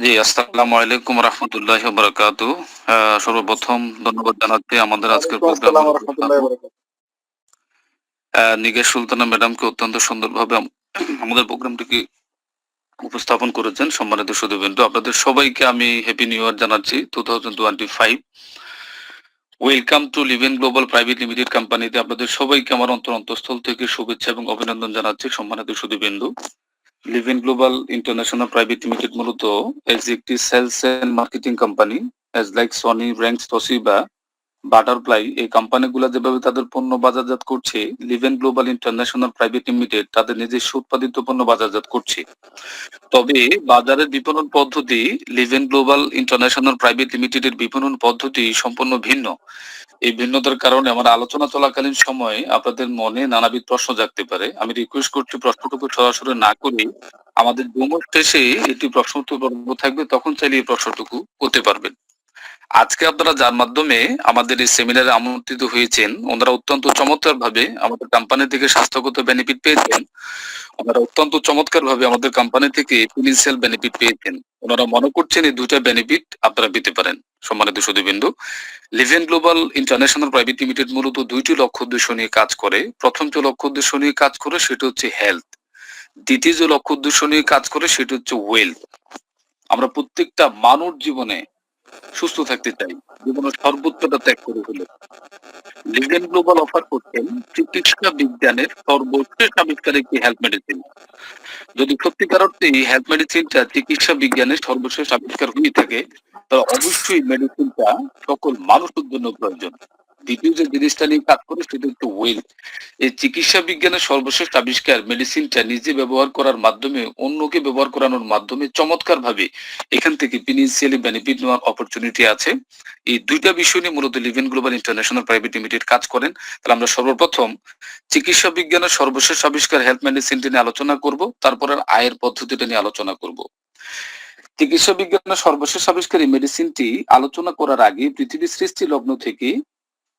জি, আসসালামু আলাইকুম রাহমাতুল্লাহি ওয়া বারাকাতুহু। সর্বপ্রথম ধন্যবাদ জানাচ্ছি আমাদের আজকের ওয়ালাইকুম আসসালাম প্রোগ্রামের ওয়া রাহমাতুল্লাহি উপস্থাপক ওয়া বারাকাতুহু। নিগার সুলতানা ম্যাডামকে অত্যন্ত সুন্দরভাবে আমাদের প্রোগ্রামটিকে উপস্থাপন করেছেন। সম্মানিত সুধীবৃন্দ, আপনাদের সবাইকে আমি হ্যাপি নিউ ইয়ার জানাচ্ছি 2025। Welcome to Leven global private limited কোম্পানিতে আপনাদের সবাইকে আমার অন্তঃস্থল থেকে শুভেচ্ছা এবং অভিনন্দন জানাচ্ছি। সম্মানিত সুধীবৃন্দ, Leven global international private limited মূলত একটি sales and marketing company, as like Sony, Rangs, Toshiba, Butterfly, এই কোম্পানিগুলো যেভাবে তাদের পণ্য বাজারজাত করছে, Leven global international private limited তাদের নিজস্ব উৎপাদিত পণ্য বাজারজাত করছে। তবে বাজারের বিপণন পদ্ধতি, লিভেন গ্লোবাল ইন্টারন্যাশনাল প্রাইভেট লিমিটেডের বিপণন পদ্ধতি সম্পূর্ণ ভিন্ন। এই ভিন্নতার কারণে আমার আলোচনা চলাকালীন সময়ে আপনাদের মনে নানাবিধ প্রশ্ন জাগতে পারে। আমি রিকোয়েস্ট করছি প্রশ্নটুকু সরাসরি না করে আমাদের ডেমো শেষে একটি প্রশ্ন উত্তর পর্ব থাকবে, তখন চাইলে এই প্রশ্নটুকু করতে পারবেন। আজকে আপনারা যার মাধ্যমে আমাদের এই সেমিনারে আমন্ত্রিত হয়েছেন, ওনারা অত্যন্ত চমৎকারভাবে আমাদের কোম্পানি থেকে স্বাস্থ্যগত বেনিফিট পেয়েছেন। ওনারা অত্যন্ত চমৎকারভাবে আমাদের কোম্পানি থেকে ফিনান্সিয়াল বেনিফিট পেয়েছেন। ওনারা মনে করছেন এই ২ টা বেনিফিট আপনারা পেতে পারেন। সম্মানিত সুধীবৃন্দু, লিভেন গ্লোবাল ইন্টারন্যাশনাল প্রাইভেট লিমিটেড মূলত ২ টি লক্ষ্য উদ্দেশ্য নিয়ে কাজ করে। প্রথম যে লক্ষ্য উদ্দেশ্য নিয়ে কাজ করে সেটা হচ্ছে হেলথ। দ্বিতীয় যে লক্ষ্য উদ্দেশ্য নিয়ে কাজ করে সেটা হচ্ছে ওয়েলথ। আমরা প্রত্যেকটা মানব জীবনে সুস্থ থাকতে চাই, জীবনের সর্বোচ্চটা ত্যাগ করে হলে। লিভেন গ্লোবাল অফার করছেন চিকিৎসা বিজ্ঞানের সর্বশেষ আবিষ্কার একটি হেলথ মেডিসিন। যদি সত্যিকার অর্থে এই হেলথ মেডিসিনটা চিকিৎসা বিজ্ঞানের সর্বশেষ আবিষ্কার হয়ে থাকে, তাহলে অবশ্যই মেডিসিনটা সকল মানুষের জন্য প্রয়োজন। দ্বিতীয় যে জিনিসটা নিয়ে কাজ করে সেটা হচ্ছে ওয়েলথ। এই চিকিৎসা বিজ্ঞানের সর্বশেষ আবিষ্কার মেডিসিনটা নিজে ব্যবহার করার মাধ্যমে, অন্যকে ব্যবহার করানোর মাধ্যমে চমৎকারভাবে এখান থেকে ফিনান্সিয়ালি বেনিফিট নেওয়ার অপরচুনিটি আছে। এই ২ টা বিষয় নিয়ে মূলত লিভেন গ্লোবাল ইন্টারন্যাশনাল প্রাইভেট লিমিটেড কাজ করেন। তাহলে আমরা সর্বপ্রথম চিকিৎসা বিজ্ঞানের সর্বশেষ আবিষ্কার হেলথ মেডিসিনটি নিয়ে আলোচনা করব, তারপর আয়ের পদ্ধতিটা নিয়ে আলোচনা করব। চিকিৎসা বিজ্ঞানের সর্বশেষ আবিষ্কার এই মেডিসিনটি আলোচনা করার আগে পৃথিবীর সৃষ্টি লগ্ন থেকে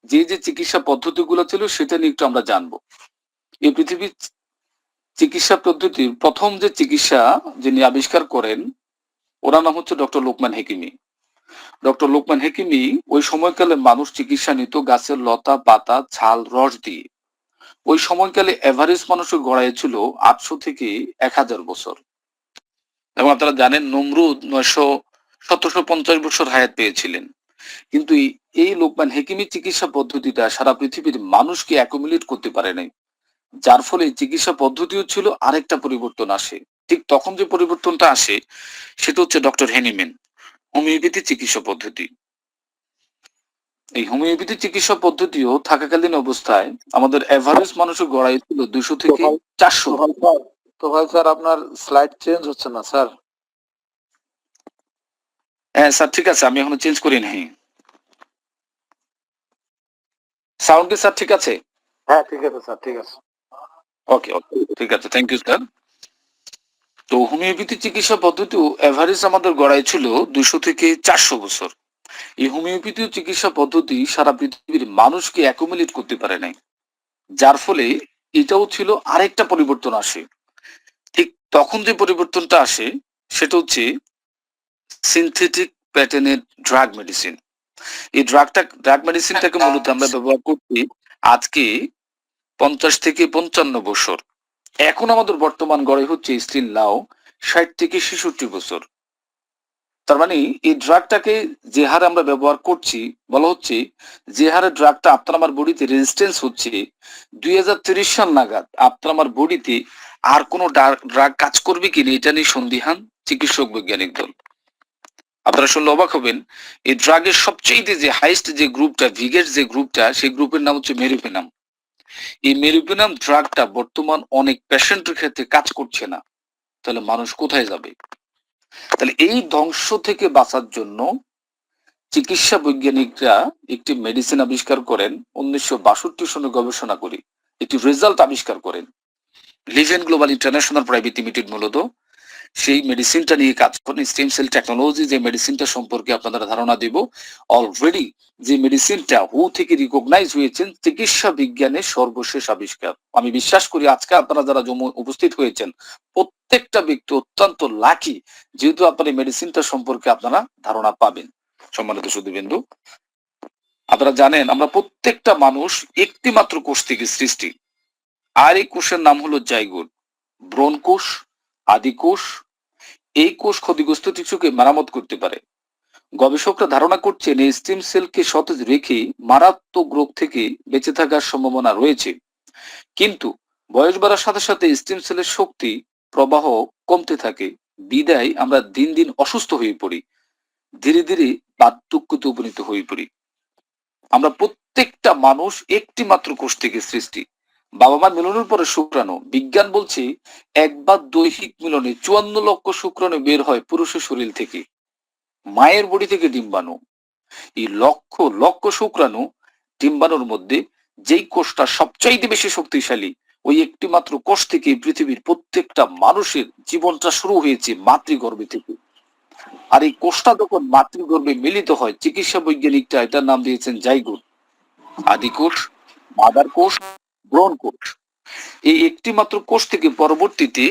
যে চিকিৎসা পদ্ধতিগুলো ছিল সেটা নিয়ে একটু আমরা জানবো। এই পৃথিবীর চিকিৎসা পদ্ধতির প্রথম যে চিকিৎসা যিনি আবিষ্কার করেন, ওনার নাম হচ্ছে ডক্টর লোকমান হেকিমি। ডক্টর লোকমান হেকিমি ওই সময়কালে মানুষ চিকিৎসা নিত গাছের লতা, পাতা, ছাল, রস দিয়ে। ওই সময়কালে এভারেজ মানুষের গড়াই ছিল ৮০০ থেকে ১,০০০ বছর। এবং আপনারা জানেন নমরুদ ১৭৫০ বছর হায়াত পেয়েছিলেন। কিন্তু এই লোকমান হেকিমি চিকিৎসা পদ্ধতিটা সারা পৃথিবীর মানুষকে অ্যাকুমুলেট করতে পারে নাই। যার ফলে চিকিৎসা পদ্ধতিও ছিল আরেকটা পরিবর্তন আসে। ঠিক তখন যে পরিবর্তনটা আসে সেটা হচ্ছে ডক্টর হেনিম্যান, হোমিওপ্যাথি চিকিৎসা পদ্ধতি। এই হোমিওপ্যাথি চিকিৎসা পদ্ধতিও থাকাকালীন অবস্থায় আমাদের এভারেজ মানুষের গড়াই ছিল ২০০ তো থেকে ভাই ৪০০। তো ভাই স্যার আপনার স্লাইড চেঞ্জ হচ্ছে না স্যার। হ্যাঁ স্যার, ঠিক আছে, আমি এখনো চেঞ্জ করি নাই। সাউন্ড কি স্যার ঠিক আছে? হ্যাঁ, ঠিক আছে স্যার, ঠিক আছে। ওকে, ওকে, ঠিক আছে, থ্যাংক ইউ স্যার। তো হোমিওপ্যাথি চিকিৎসা পদ্ধতিও এভারেজ আমাদের গড়াই ছিল ২০০ থেকে ৪০০ বছর। এই হোমিওপ্যাথি চিকিৎসা পদ্ধতি সারা পৃথিবীর মানুষকে অ্যাকুমুলেট করতে পারে নাই। যার ফলে এটাও ছিল আরেকটা পরিবর্তন আসে। ঠিক তখন যে পরিবর্তনটা আসে সেটা হচ্ছে সিনথেটিক প্যাটার্নের ড্রাগ মেডিসিন। এই ড্রাগ মেডিসিনটাকে মূলত আমরা ব্যবহার করছি আজকে ৫০ থেকে ৫৫ বছর। এখন আমাদের বর্তমান গড়ে হচ্ছে স্টিল নাও ৬০ থেকে ৬৬ বছর। তার মানে এই ড্রাগটাকে যে হারে আমরা ব্যবহার করছি, বলা হচ্ছে যে হারে ড্রাগটা আপনার আমার বডিতে রেজিস্ট্যান্স হচ্ছে, ২০৩০ সাল নাগাদ আপনার আমার বডিতে আর কোনো ড্রাগ কাজ করবে কিনা এটা নিয়ে সন্দিহান চিকিৎসক বৈজ্ঞানিক দল। আপনারা শুনলে অবাক হবেন, এই ড্রাগের সবচেয়ে যে হাইস্ট যে গ্রুপটা, ভিগেট যে গ্রুপটা, সেই গ্রুপের নাম হচ্ছে মেরিপেনাম। এই মেরিপেনাম ড্রাগটা বর্তমান অনেক পেশেন্টের ক্ষেত্রে কাজ করছে না। তাহলে মানুষ কোথায় যাবে? তাহলে এই ধ্বংস থেকে বাঁচার জন্য চিকিৎসা বৈজ্ঞানিকরা একটি মেডিসিন আবিষ্কার করেন ১৯৬২ সনে গবেষণা করে একটি রেজাল্ট আবিষ্কার করেন। লিভেন গ্লোবাল ইন্টারন্যাশনাল প্রাইভেট লিমিটেড মূলত সেই মেডিসিনটা নিয়ে কাজ করেন। স্টেম সেল টেকনোলজি যে মেডিসিনটা সম্পর্কে আপনাদের ধারণা দিব, অলরেডি যে মেডিসিনটা হু থেকে রিকগনাইজ হয়েছেন চিকিৎসা বিজ্ঞানের সর্বশেষ আবিষ্কার। আমি বিশ্বাস করি আজকে আপনারা যারা উপস্থিত হয়েছেন প্রত্যেকটা ব্যক্তি অত্যন্ত লাকি, যেহেতু আপনার এই মেডিসিনটা সম্পর্কে আপনারা ধারণা পাবেন। সম্মানিত সুধীবৃন্দু, আপনারা জানেন আমরা প্রত্যেকটা মানুষ একটি মাত্র কোষ থেকে সৃষ্টি। আর এই কোষের নাম হলো জাইগোট। ব্রণ কোষ, আদি কোষ। এই কোষ ক্ষতিগ্রস্ত টিস্যুকে মেরামত করতে পারে। গবেষকরা ধারণা করছেন এই স্টেম সেলকে সতেজ রেখে মারাত্মক রোগ থেকে বেঁচে থাকার সম্ভাবনা রয়েছে। কিন্তু বয়স বাড়ার সাথে সাথে স্টেম সেলের শক্তি প্রবাহ কমতে থাকে, বিদায় আমরা দিন দিন অসুস্থ হয়ে পড়ি, ধীরে ধীরে বার্ধক্যতে উপনীত হয়ে পড়ি। আমরা প্রত্যেকটা মানুষ একটি মাত্র কোষ থেকে সৃষ্টি। বাবা মা মিলনের পরে শুক্রাণু, বিজ্ঞান বলছে একবার দৈহিক মিলনে 54 লক্ষ শুক্রাণু বের হয় পুরুষের শরীর থেকে, মায়ের বডি থেকে ডিম্বাণু। এই লক্ষ লক্ষ শুক্রাণু ডিম্বাণুর মধ্যে যেই কোষটা সবচাইতে বেশি শক্তিশালী, ওই একটি মাত্র কোষ থেকে পৃথিবীর প্রত্যেকটা মানুষের জীবনটা শুরু হয়েছে মাতৃগর্ভে থেকে। আর এই কোষটা যখন মাতৃগর্ভে মিলিত হয়, চিকিৎসা বৈজ্ঞানিকটা এটার নাম দিয়েছেন জাইগোট। আদি কোষ, মাদার কোষ, ব্রণ কোষ। এই একটি মাত্র কোষ থেকে পরবর্তীতে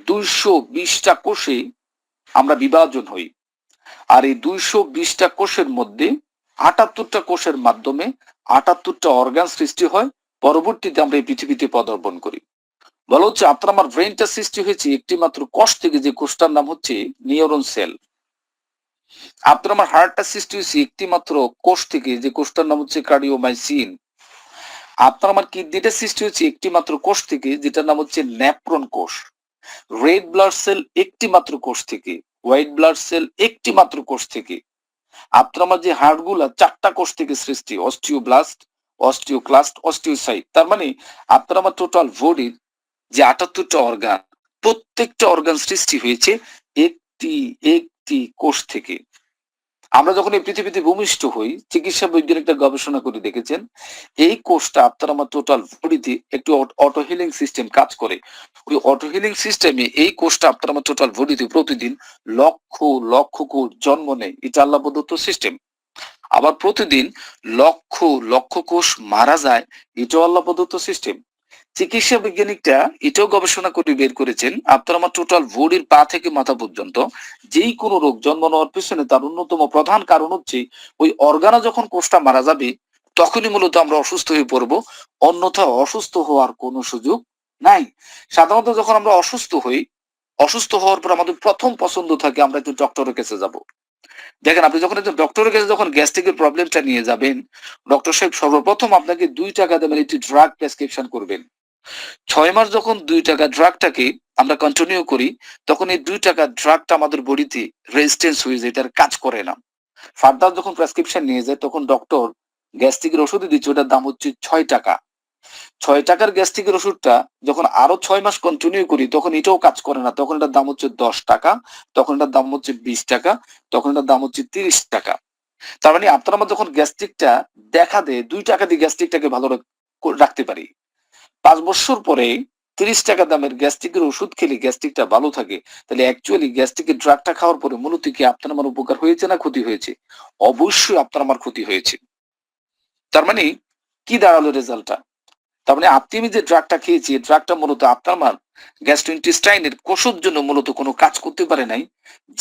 220টা কোষে আমরা বিভাজন হই। আর এই 220টা কোষের মধ্যে 78টা কোষের মাধ্যমে 78টা অর্গান সৃষ্টি হয়। পরবর্তীতে আমরা এই পৃথিবীতে পদার্পণ করি। বলা হচ্ছে আপনার আমার ব্রেনটা সৃষ্টি হয়েছে একটি মাত্র কোষ থেকে, যে কোষটার নাম হচ্ছে নিউরন সেল। আপনার আমার হার্টটা সৃষ্টি হয়েছে একটি মাত্র কোষ থেকে, যে কোষটার নাম হচ্ছে কার্ডিওমাইসিন। আপনার আমার কিডনিটা সৃষ্টি হয়েছে একটি মাত্র কোষ থেকে, যেটার নাম হচ্ছে নেফ্রন কোষ। রেড ব্লাড সেল একটি মাত্র কোষ থেকে, হোয়াইট ব্লাড সেল একটি মাত্র কোষ থেকে। আপনার আমার যে হাড়গুলা 4টা কোষ থেকে সৃষ্টি, অস্টিওব্লাস্ট, অস্টিওক্লাস্ট, অস্টিওসাইট। তার মানে আপনার আমার টোটাল বডির যে 78টা অর্গান, প্রত্যেকটা অর্গান সৃষ্টি হয়েছে একটি একটি কোষ থেকে। আমরা যখন এই পৃথিবীতে ভূমিষ্ঠ হই, চিকিৎসা বৈজ্ঞানিকরা গবেষণা করে দেখেছেন এই কোষটা আপনার আমার টোটাল বডিতে একটু অটো হিলিং সিস্টেম কাজ করে। ওই অটো হিলিং সিস্টেমে এই কোষটা আপনার আমার টোটাল বডিতে প্রতিদিন লক্ষ লক্ষ কোষ জন্ম নেয়। এটা আল্লাহ প্রদত্ত সিস্টেম। আবার প্রতিদিন লক্ষ লক্ষ কোষ মারা যায়, এটাও আল্লাহ প্রদত্ত সিস্টেম। চিকিৎসা বৈজ্ঞানিকরা এটাও গবেষণা করে বের করেছেন আপনার আমার টোটাল বডির পা থেকে মাথা পর্যন্ত যেই কোনো রোগ জন্ম নেওয়ার পিছনে তার অন্যতম প্রধান কারণ হচ্ছে ওই অর্গানা যখন কোষটা মারা যাবে তখনই মূলত আমরা অসুস্থ হয়ে পড়বো, অন্যথা অসুস্থ হওয়ার কোনো সুযোগ নাই। সাধারণত যখন আমরা অসুস্থ হই, অসুস্থ হওয়ার পর আমাদের প্রথম পছন্দ থাকে আমরা একটু ডক্টরের কাছে যাব। দেখেন আপনি যখন একজন ডক্টরের কাছে যখন গ্যাস্ট্রিকের প্রবলেমটা নিয়ে যাবেন, ডক্টর সাহেব সর্বপ্রথম আপনাকে 2 টাকা দেবেন, একটি ড্রাগ প্রেসক্রিপশন করবেন। 6 মাস যখন 2 টাকা ড্রাগটাকে আমরা কন্টিনিউ করি, তখন এই 2 টাকা ড্রাগটা আমাদের বডিতে রেজিস্ট্যান্স হয়ে যায়, এটার কাজ করে না। ফার্দার যখন প্রেসক্রিপশন নিয়ে যায় তখন ডক্টর গ্যাস্ট্রিকের ওষুধ দিচ্ছে, ওটার দাম হচ্ছে 6 টাকা। 6 টাকার গ্যাস্ট্রিকের ওষুধটা যখন আরো 6 মাস কন্টিনিউ করি তখন এটাও কাজ করে না, তখন এটার দাম হচ্ছে 10 টাকা, তখন এটার দাম হচ্ছে 20 টাকা, তখন এটার দাম হচ্ছে 30 টাকা। তার মানে আপনার আমার যখন গ্যাস্ট্রিকটা দেখা দেয় 2 টাকা দিয়ে গ্যাস্ট্রিকটাকে ভালো রাখতে পারি। 5 বছর পরে 30 টাকা দামের গ্যাস্ট্রিকের ওষুধ খেলে গ্যাস্ট্রিকটা ভালো থাকে, তাহলে অ্যাকচুয়ালি গ্যাস্ট্রিকের ড্রাগটা খাওয়ার পরে মূলত কি আপনার আমার উপকার হয়েছে না ক্ষতি হয়েছে? অবশ্যই আপনার আমার ক্ষতি হয়েছে। তার মানে কি দাঁড়ালো রেজাল্টটা? তার মানে আপনি আমি যে ড্রাগটা খেয়েছি, এই ড্রাগটা মূলত আপনার আমার গ্যাস্ট্রোইন্টেস্টাইনের কোষের জন্য মূলত কোনো কাজ করতে পারে নাই,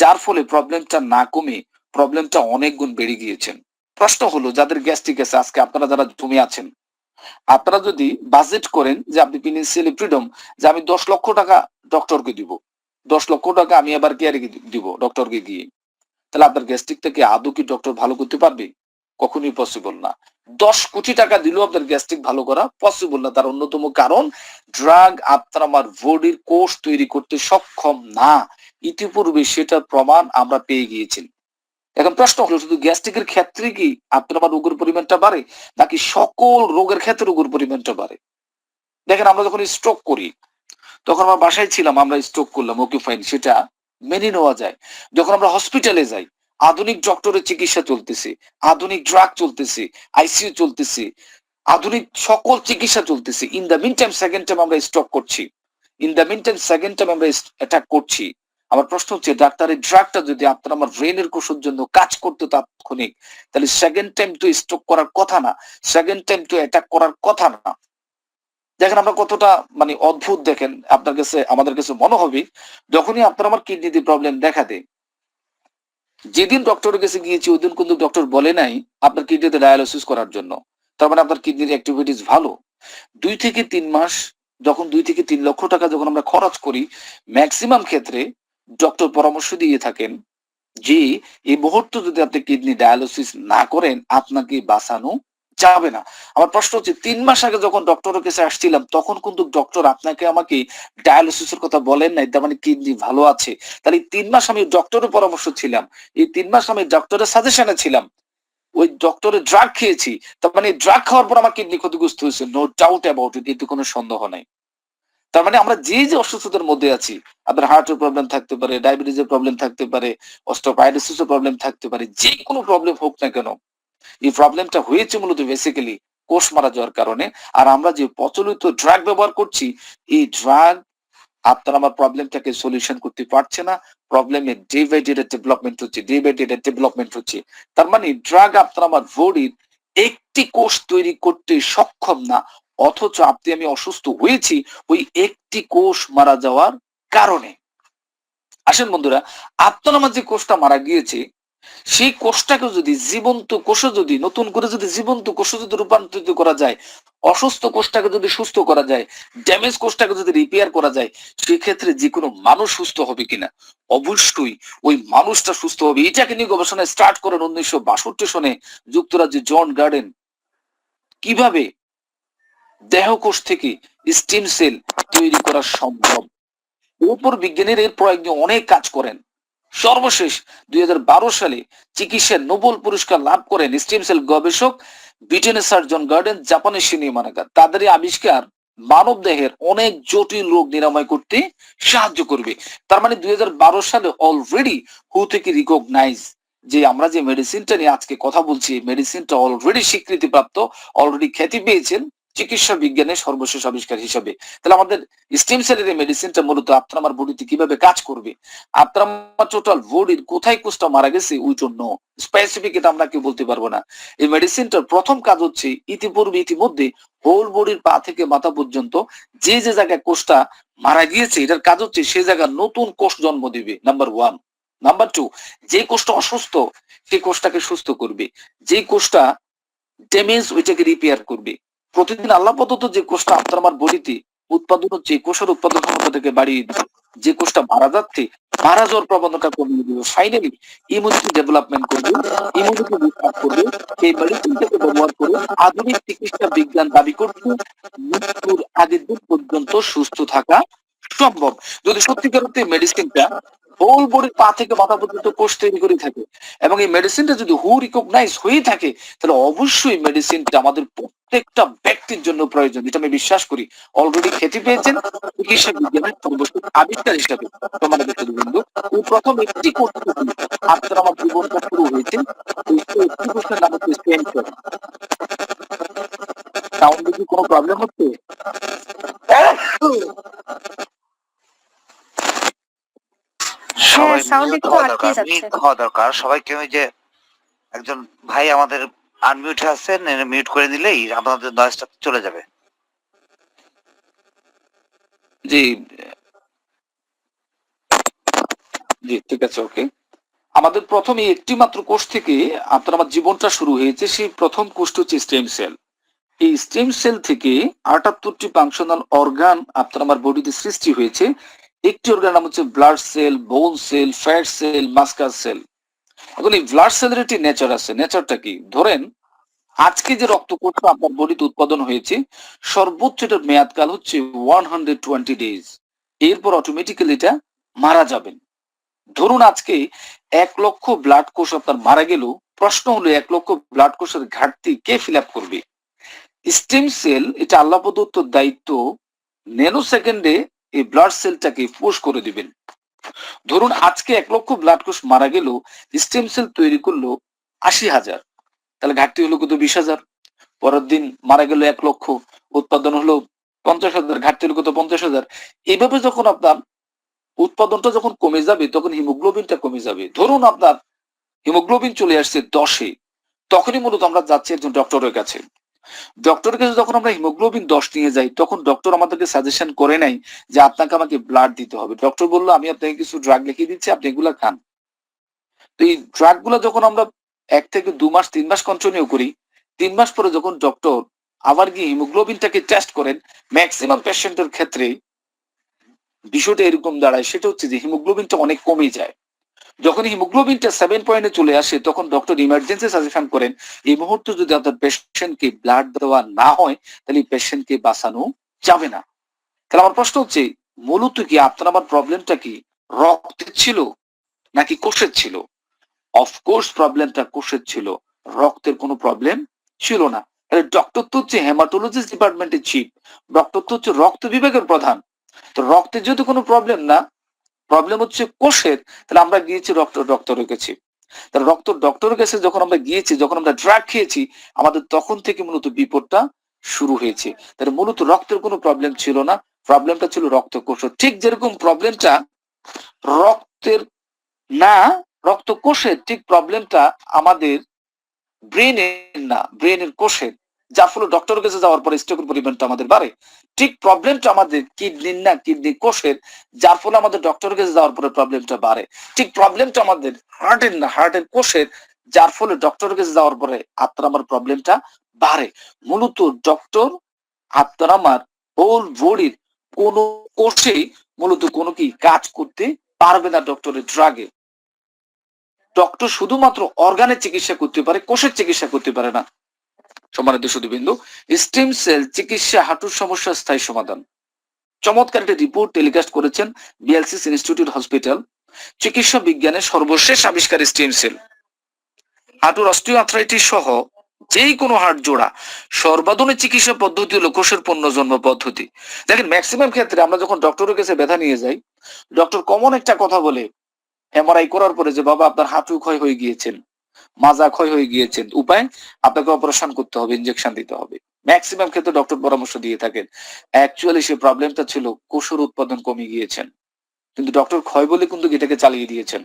যার ফলে প্রবলেমটা না কমে প্রবলেমটা অনেক গুণ বেড়ে গিয়েছেন। প্রশ্ন হলো যাদের গ্যাস্ট্রিক আছে, আজকে আপনারা যারা জমে আছেন, আপনারা যদি বাজেট করেন যে আপনি ফিনান্সিয়ালি ফ্রিডম, যে আমি 10 লক্ষ টাকা ডক্টরকে দিব, 10 লক্ষ টাকা আমি আবার কেয়ারে দিব ডক্টরকে গিয়ে, তাহলে আপনার গ্যাস্ট্রিকটা কি আদৌ কি ডক্টর ভালো করতে পারবে? কখনোই পসিবল না। 10 কোটি টাকা দিলেও আপনার গ্যাস্ট্রিক ভালো করা পসিবল না। তার অন্যতম কারণ ড্রাগ আপনার আমার বডির কোষ তৈরি করতে সক্ষম না। ইতিপূর্বে সেটার প্রমাণ আমরা পেয়ে গিয়েছি। এখন প্রশ্ন হলো শুধু গ্যাস্ট্রিকের ক্ষেত্রে কি আপনার আমার রোগের পরিমাণটা বাড়ে, নাকি সকল রোগের ক্ষেত্রে রোগের পরিমাণটা বাড়ে? দেখেন আমরা যখন স্ট্রোক করি, তখন আমরা বাসায় ছিলাম, আমরা স্ট্রোক করলাম, ওকে ফাইন, সেটা মেনে নেওয়া যায়। যখন আমরা হসপিটালে যাই, আধুনিক ডক্টরের চিকিৎসা চলতেছে, আধুনিক ড্রাগ চলতেছে, আইসিইউ চলতেছে, আধুনিক সকল চিকিৎসা চলতেছে। In the mean time second time আমরা স্ট্রোক করছি, in the mean time second time আমরা অ্যাটাক করছি। আমার প্রশ্ন হচ্ছে ডাক্তার এই ড্রাগটা যদি আপনার আমার ব্রেনের কোষের জন্য কাজ করতে তাৎক্ষণিক, তাহলে সেকেন্ড টাইম তো স্ট্রোক করার কথা না, সেকেন্ড টাইম তো অ্যাটাক করার কথা না। দেখেন আমরা কতটা মানে অদ্ভুত, দেখেন আপনার কাছে আমাদের কাছে মনে হবে যখনই আপনার আমার কিডনিতে প্রবলেম দেখা দেয়, যেদিন ডক্টরের কাছে গিয়েছি ওই দিন কিন্তু ডক্টর বলে নাই আপনার কিডনিতে ডায়ালিসিস করার জন্য, তার মানে আপনার কিডনির অ্যাক্টিভিটিস ভালো। 2 থেকে 3 মাস, যখন 2 থেকে 3 লক্ষ টাকা যখন আমরা খরচ করি, ম্যাক্সিমাম ক্ষেত্রে ডক্টর পরামর্শ দিয়ে থাকেন যে এই মুহূর্তে যদি আপনি কিডনি ডায়ালিসিস না করেন আপনাকে বাঁচানো যাবে না। আমার প্রশ্ন হচ্ছে 3 মাস আগে যখন ডক্টরের কাছে আসছিলাম তখন কিন্তু ডক্টর আপনাকে আমাকে ডায়ালিসিসের কথা বলেন নাই, তার মানে কিডনি ভালো আছে। তাহলে এই 3 মাস আমি ডক্টরের পরামর্শ ছিলাম, এই 3 মাস আমি ডক্টরের সাজেশনে ছিলাম, ওই ডক্টরের ড্রাগ খেয়েছি, তার মানে ড্রাগ খাওয়ার পর আমার কিডনি ক্ষতিগ্রস্ত হয়েছে, নো ডাউট অ্যাবাউট ইট, এতে কোনো সন্দেহ নাই। তার মানে আমরা যে অসুস্থতার মধ্যে আছি, আপনার হার্টের প্রবলেম থাকতে পারে, ডায়াবেটিসের প্রবলেম থাকতে পারে, অস্টিওপাইরোসিসের প্রবলেম থাকতে পারে, যে কোনো প্রবলেম হোক না কেন, এই প্রবলেমটা হয়েছে মূলত বেসিক্যালি কোষ মারা যাওয়ার কারণে। আর আমরা যে প্রচলিত ড্রাগ ব্যবহার করছি, এই ড্রাগ আপনার আমার প্রবলেমটাকে সলিউশন করতে পারছে না, প্রবলেমের ডে বাই ডে ডেভেলপমেন্ট হচ্ছে, ডে বাই ডে ডেভেলপমেন্ট হচ্ছে। তার মানে ড্রাগ আপনার আমার বডির একটি কোষ তৈরি করতে সক্ষম না, অথচ আপনি আমি অসুস্থ হয়েছি ওই একটি কোষ মারা যাওয়ার কারণে। আসেন বন্ধুরা, আপনার আমার যে কোষটা মারা গিয়েছে সেই কোষটাকে যদি জীবন্ত কোষে যদি নতুন করে যদি জীবন্ত কোষে যদি রূপান্তরিত করা যায়, অসুস্থ কোষটাকে যদি সুস্থ করা যায়, ড্যামেজ কোষটাকে যদি রিপেয়ার করা যায়, সেক্ষেত্রে যে কোনো মানুষ সুস্থ হবে কিনা? অবশ্যই ওই মানুষটা সুস্থ হবে। এটাকে নিয়ে গবেষণা স্টার্ট করেন 1962 সনে যুক্তরাজ্যে জন গার্ডেন। কিভাবে দেহকোষ থেকে স্টেম সেল তৈরি করা সম্ভব, ওপর বিজ্ঞানীর এর প্রয়োগ নিয়ে অনেক কাজ করেন। সর্বশেষ 2012 সালে চিকিৎসার নোবেল পুরস্কার লাভ করেন স্টেম সেল গবেষক ব্রিটেনের স্যার জন গার্ডেন, জাপানের শিনিও মানাকা। তাদের এই আবিষ্কার মানব দেহের অনেক জটিল রোগ নিরাময় করতে সাহায্য করবে। তার মানে 2012 সালে অলরেডি হু থেকে রিকগনাইজ যে আমরা যে মেডিসিনটা নিয়ে আজকে কথা বলছি, মেডিসিনটা অলরেডি স্বীকৃতিপ্রাপ্ত, অলরেডি খ্যাতি পেয়েছেন চিকিৎসা বিজ্ঞানের সর্বশেষ আবিষ্কার হিসাবে। তাহলে আমাদের স্টেম সেলের এই মেডিসিনটা মূলত আপনার আমার বডিতে কিভাবে কাজ করবে, আপনার আমার টোটাল বডির কোথায় কোষটা মারা গেছে ওই জন্য স্পেসিফিক এটা আমরা কেউ বলতে পারবো না। এই মেডিসিনটার প্রথম কাজ হচ্ছে ইতিমধ্যে হোল বডির পা থেকে মাথা পর্যন্ত যে যে জায়গায় কোষটা মারা গিয়েছে এটার কাজ হচ্ছে সে জায়গায় নতুন কোষ জন্ম দিবে, নাম্বার 1। নাম্বার 2, যে কোষটা অসুস্থ সেই কোষটাকে সুস্থ করবে, যে কোষটা ড্যামেজ ওইটাকে রিপেয়ার করবে। প্রতিদিন আল্লাহ প্রদত্ত যে কোষটা আপনার আমার বডিতে উৎপাদন হচ্ছে, কোষের উৎপাদন ক্ষমতাটাকে বাড়িয়ে দিবে, যে কোষটা মারা যাচ্ছে মারা যাওয়ার প্রবণতা কমিয়ে দিবে, ফাইনালি ইমিউনিটি ডেভেলপমেন্ট করবে, ইমিউনিটি বিস্তার করবে। এই মেডিসিনটাকে ব্যবহার করে আধুনিক চিকিৎসা বিজ্ঞান দাবি করছে মৃত্যুর আগের দিন পর্যন্ত সুস্থ থাকা সম্ভব, যদি সত্যিকার অর্থে মেডিসিনটা হোল বডির পা থেকে মাথা পর্যন্ত কোষ তৈরি করে থাকে এবং এই মেডিসিনটা যদি হু রিকগনাইজ হয়ে থাকে, তাহলে অবশ্যই মেডিসিনটা আমাদের প্রত্যেকটা ব্যক্তির জন্য প্রয়োজন, এটা আমি বিশ্বাস করি। অলরেডি খ্যাতি পেয়েছেন চিকিৎসা বিজ্ঞানের সর্বশেষ আবিষ্কার হিসাবে। সম্মানিত সুধীবৃন্দ, এই প্রথম একটি কোর্স থেকে আপনার আমার জীবনটা শুরু হয়েছে, এই একটি কোর্সের নাম হচ্ছে স্টেম সেল। সাউন্ডে কি কোনো প্রবলেম হচ্ছে? সবাই সাউন্ড মিউট একটু হওয়া আটকে দরকার, যাচ্ছে। মিউট হওয়া দরকার সবাইকে। ওই যে একজন ভাই আমাদের আনমিউট আছেন, মিউট করে দিলেই আমাদের নয়েজটা চলে যাবে। জি জি, ঠিক আছে, ওকে। আমাদের প্রথমে একটি মাত্র কোষ থেকে আপনার আমার জীবনটা শুরু হয়েছে, সেই প্রথম কোষটি হচ্ছে স্টেম সেল। এই স্টেম সেল থেকে 78টি ফাংশনাল অর্গান আপনার আমার বডিতে সৃষ্টি হয়েছে। একটি অর্গান নাম হচ্ছে ব্লাড সেল, বোন সেল, ফ্যাট সেল, মাস্কাল সেল। এখন এই ব্লাড সেলের একটি নেচার আছে, নেচারটা কি? ধরেন আজকে যে রক্ত কোষটা আপনার বডিতে উৎপাদন হয়েছে সর্বোচ্চ এটার মেয়াদকাল হচ্ছে 120 ডেজ, এরপর অটোমেটিক্যালি এটা মারা যাবেন। ধরুন আজকে 1 লক্ষ ব্লাড কোষ আপনার মারা গেল, প্রশ্ন হলো 1 লক্ষ ব্লাড কোষের ঘাটতি কে ফিল আপ করবে? স্টেম সেল, এটা আল্লাহ প্রদত্ত দায়িত্ব, ন্যানো সেকেন্ডে এই ব্লাড সেলটাকে পুশ করে দিবেন। ধরুন আজকে 1 লক্ষ ব্লাড কোষ মারা গেল, স্টেম সেল তৈরি করলো 80,000, তাহলে ঘাটতি হলো কত? 20,000। পরের দিন মারা গেল 1 লক্ষ, উৎপাদন হলো 50,000, ঘাটতি হলো কত? 50,000। এইভাবে যখন আপনার উৎপাদনটা যখন কমে যাবে তখন হিমোগ্লোবিনটা কমে যাবে। ধরুন আপনার হিমোগ্লোবিন চলে আসছে 10-এ, তখনই মূলত আমরা যাচ্ছি একজন ডক্টরের কাছে। ডক্টরের কাছে যখন আমরা হিমোগ্লোবিন 10 নিয়ে যাই, তখন ডক্টর আমাদেরকে সাজেশন করে নাই যে আপনাকে আমাকে ব্লাড দিতে হবে। ডক্টর বলল আমি আপনাকে কিছু ড্রাগ লিখে দিচ্ছি, আপনি এগুলা খান। তো এই ড্রাগ গুলো যখন আমরা 1 থেকে 2 মাস 3 মাস কন্টিনিউ করি, 3 মাস পরে যখন ডক্টর আবার গিয়ে হিমোগ্লোবিনটাকে টেস্ট করেন, ম্যাক্সিমাম পেশেন্টের ক্ষেত্রে বিষয়টা এরকম দাঁড়ায়, সেটা হচ্ছে যে হিমোগ্লোবিনটা অনেক কমে যায়। যখন হিমোগ্লোবিনটা 7 পয়েন্টে চলে আসে, তখন ডক্টর ইমার্জেন্সি সাজেশন করেন এই মুহূর্তে যদি আপনার পেশেন্টকে ব্লাড দেওয়া না হয় তাহলে পেশেন্টকে বাঁচানো যাবে না। তাহলে আমার প্রশ্ন হচ্ছে, মূলত কি আপনার আমার প্রবলেমটা কি রক্তের ছিল নাকি কোষের ছিল? অফকোর্স প্রবলেমটা কোষের ছিল, রক্তের কোনো প্রবলেম ছিল না। তাহলে ডক্টর তো হচ্ছে হেমাটোলজিস্ট ডিপার্টমেন্টের চিফ, ডক্টর তো হচ্ছে রক্ত বিভাগের প্রধান। তো রক্তের যদি কোনো প্রবলেম না, প্রবলেম হচ্ছে কোষের, তাহলে আমরা গিয়েছি ডক্টরের কাছে। তাহলে ডক্টরের কাছে যখন আমরা গিয়েছি, যখন আমরা ড্রাগ খেয়েছি, আমাদের তখন থেকে মূলত বিপদটা শুরু হয়েছে। তাহলে মূলত রক্তের কোনো প্রবলেম ছিল না, প্রবলেমটা ছিল রক্ত কোষ। ঠিক যেরকম প্রবলেমটা রক্তের না, রক্ত কোষের, ঠিক প্রবলেমটা আমাদের ব্রেনের না, ব্রেনের কোষের, যার ফলে ডক্টরের কাছে যাওয়ার পরে স্ট্রোকের পরিমাণটা আমাদের বাড়ে। ঠিক প্রবলেমটা আমাদের কিডনির না, কিডনি কোষের, যার ফলে আমাদের ডক্টরের কাছে যাওয়ার পরে প্রবলেমটা বাড়ে। ঠিক প্রবলেমটা আমাদের হার্টের না, হার্টের কোষের, যার ফলে ডক্টরের কাছে যাওয়ার পরে আপনার আমার প্রবলেমটা বাড়ে। মূলত ডক্টর আপনার আমার হোল বডির কোন কোষেই মূলত কোনো কি কাজ করতে পারবে না ডক্টরের ড্রাগে। ডক্টর শুধুমাত্র অর্গানের চিকিৎসা করতে পারে, কোষের চিকিৎসা করতে পারে না। সম্মানিত সুধীবৃন্দু, স্টেম সেল চিকিৎসা হাঁটুর সমস্যার স্থায়ী সমাধান। চমৎকার একটা রিপোর্ট টেলিকাস্ট করেছেন বিএলসিস ইনস্টিটিউট হসপিটাল। চিকিৎসা বিজ্ঞানের সর্বশেষ আবিষ্কার স্টেম সেল। হাঁটুর অস্টিওআর্থ্রাইটিস সহ যেই কোনো হাড় জোড়া সর্বাধুনিক চিকিৎসা পদ্ধতি হলো কোষের পুনর্জন্ম পদ্ধতি। দেখেন ম্যাক্সিমাম ক্ষেত্রে আমরা যখন ডক্টরের কাছে ব্যথা নিয়ে যাই, ডক্টর কমন একটা কথা বলে এমআরআই করার পরে যে বাবা আপনার হাঁটু ক্ষয় হয়ে গিয়েছেন, মাজা ক্ষয় হয়ে গিয়েছেন, উপায় আপনাকে অপারেশন করতে হবে, ইনজেকশন দিতে হবে। ম্যাক্সিমাম ক্ষেত্রে ডক্টর পরামর্শ দিয়ে থাকেন। অ্যাকচুয়ালি সেই প্রবলেমটা ছিল কোষের উৎপাদন কমে গিয়েছেন, কিন্তু ডক্টর ক্ষয় বলে কিন্তু এটাকে চালিয়ে দিয়েছেন।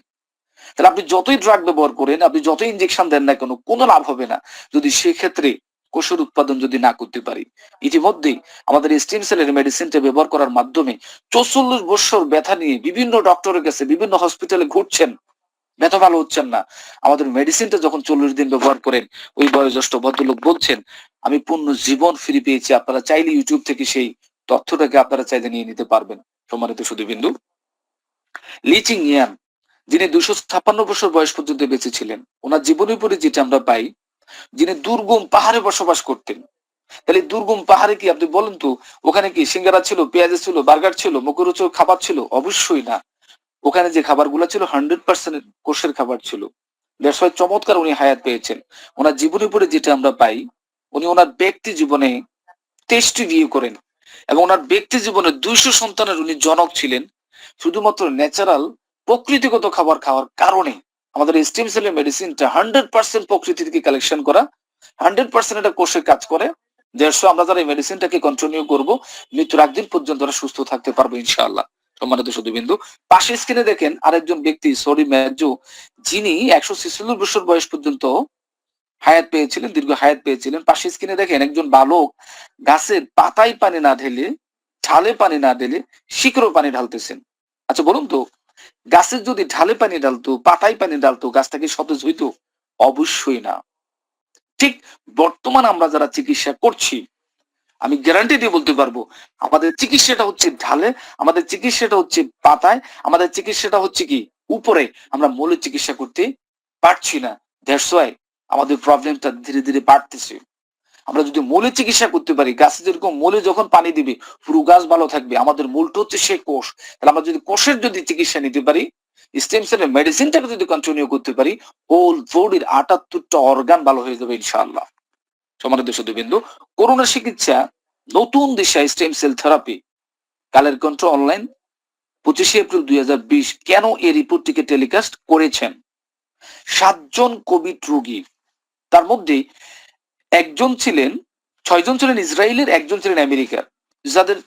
তাহলে আপনি যতই ড্রাগ ব্যবহার করেন, আপনি যতই ইনজেকশন দেন না কেন, কোনো লাভ হবে না যদি সেক্ষেত্রে কোষের উৎপাদন যদি না করতে পারি। ইতিমধ্যেই আমাদের স্টেম সেলের মেডিসিনটা ব্যবহার করার মাধ্যমে 44 বছর ব্যথা নিয়ে বিভিন্ন ডক্টরের কাছে বিভিন্ন হসপিটালে ঘুরছেন, ব্যথা ভালো হচ্ছেন না। আমাদের মেডিসিনটা যখন 40 দিন ব্যবহার করেন, ওই বয়োজ্যেষ্ঠ ভদ্রলোক বলছেন আমি পূর্ণ জীবন ফিরে পেয়েছি। আপনারা চাইলে ইউটিউব থেকে সেই তথ্যটাকে আপনারা চাইলে নিয়ে নিতে পারবেন। সম্মানিত সুধীবৃন্দু, লিচিং ইয়ান, যিনি 256 বছর বয়স পর্যন্ত বেঁচে ছিলেন, ওনার জীবনের উপরে যেটা আমরা পাই, যিনি দুর্গম পাহাড়ে বসবাস করতেন। তাহলে দুর্গম পাহাড়ে কি আপনি বলেন তো, ওখানে কি সিঙ্গারা ছিল, পেঁয়াজ ছিল, বার্গার ছিল, মুখরোচক খাবার ছিল? অবশ্যই না। ওখানে যে খাবারগুলো ছিল 100% কোষের খাবার ছিল। দ্যাটস ওয়াই চমৎকার উনি হায়াত পেয়েছেন। ওনার জীবনের উপরে যেটা আমরা পাই, উনি ওনার ব্যক্তি জীবনে 23টি বিয়ে করেন এবং ওনার ব্যক্তি জীবনে 200 সন্তানের উনি জনক ছিলেন, শুধুমাত্র ন্যাচারাল প্রকৃতিগত খাবার খাওয়ার কারণে। আমাদের স্টেম সেলের মেডিসিনটা 100% প্রকৃতি থেকে কালেকশন করা, 100% এটা কোষে কাজ করে। দেড়শো আমরা যারা এই মেডিসিনটাকে কন্টিনিউ করবো, মৃত্যুর একদিন পর্যন্ত আমরা সুস্থ থাকতে পারবো ইনশাআল্লাহ। সম্মানিত সুধীবৃন্দু, পাশে স্ক্রিনে দেখেন আরেকজন ব্যক্তি সরি ম্যাজু, যিনি 146 বছর বয়স পর্যন্ত হায়াত পেয়েছিলেন, দীর্ঘ হায়াত পেয়েছিলেন। পাশে স্ক্রিনে দেখেন একজন বালক গাছের পাতায় পানি না ঢেলে, ঢালে পানি না ঢেলে শিকড়ে পানি ঢালতেছেন। আচ্ছা বলুন তো, গাছের যদি ঢালে পানি ঢালতো, পাতায় পানি ঢালতো, গাছটা কি সতেজ হইতো? অবশ্যই না। ঠিক বর্তমান আমরা যারা চিকিৎসা করছি, আমি গ্যারান্টি দিয়ে বলতে পারবো আমাদের চিকিৎসাটা হচ্ছে ঢালে, আমাদের চিকিৎসাটা হচ্ছে পাতায়, আমাদের চিকিৎসাটা হচ্ছে কি উপরে। আমরা মূলের চিকিৎসা করতে পারছি না। দ্যাটস ওয়াই আমাদের প্রবলেমটা ধীরে ধীরে বাড়তেছে। আমরা যদি মূলে চিকিৎসা করতে পারি, গাছে যেরকম মূলে যখন পানি দিবে পুরো গাছ ভালো থাকবে, আমাদের মূলটা হচ্ছে সেই কোষ। তাহলে আমরা যদি কোষের যদি চিকিৎসা নিতে পারি, স্টেম সেলের মেডিসিনটাকে যদি কন্টিনিউ করতে পারি, হোল বডির 78টা অর্গান ভালো হয়ে যাবে ইনশাআল্লাহ। সম্মানিত সুধীবৃন্দু, করোনা চিকিৎসা নতুন দিশায় stem cell therapy. Kaler Kantho online 25 April 2020 কেন এই রিপোর্টটিকে টেলিকাস্ট করেছেন? 7 জন কোভিড রোগী, তার মধ্যে একজন ছিলেন, 6 জন ছিলেন ইসরায়েলের, একজন ছিলেন আমেরিকার, যাদের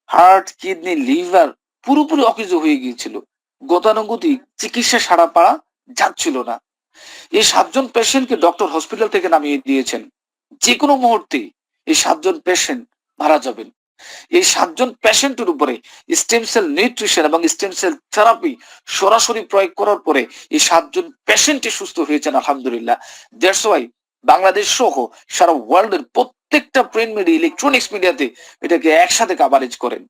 হার্ট, কিডনি, লিভার পুরোপুরি অকেজো হয়ে গিয়েছিল, গতানুগতিক চিকিৎসা সাড়া পাওয়া যাচ্ছিল না। এই 7 জন পেশেন্টকে ডক্টর হসপিটাল থেকে নামিয়ে দিয়েছেন। যে কোনো মুহূর্তে এই 7 জন পেশেন্ট মারা যাবেন। এই 7 জন পেশেন্টের উপরে স্টেম সেল নিউট্রিশন এবং স্টেম সেল থেরাপি সরাসরি প্রয়োগ করার পরে এই 7 জন পেশেন্টই সুস্থ হয়েছেন আলহামদুলিল্লাহ। দ্যাটস ওয়াই বাংলাদেশ সহ সারা ওয়ার্ল্ডের প্রত্যেকটা প্রিন্ট মিডিয়া, ইলেকট্রনিক্স মিডিয়াতে এটাকে একসাথে কাভারেজ করেন।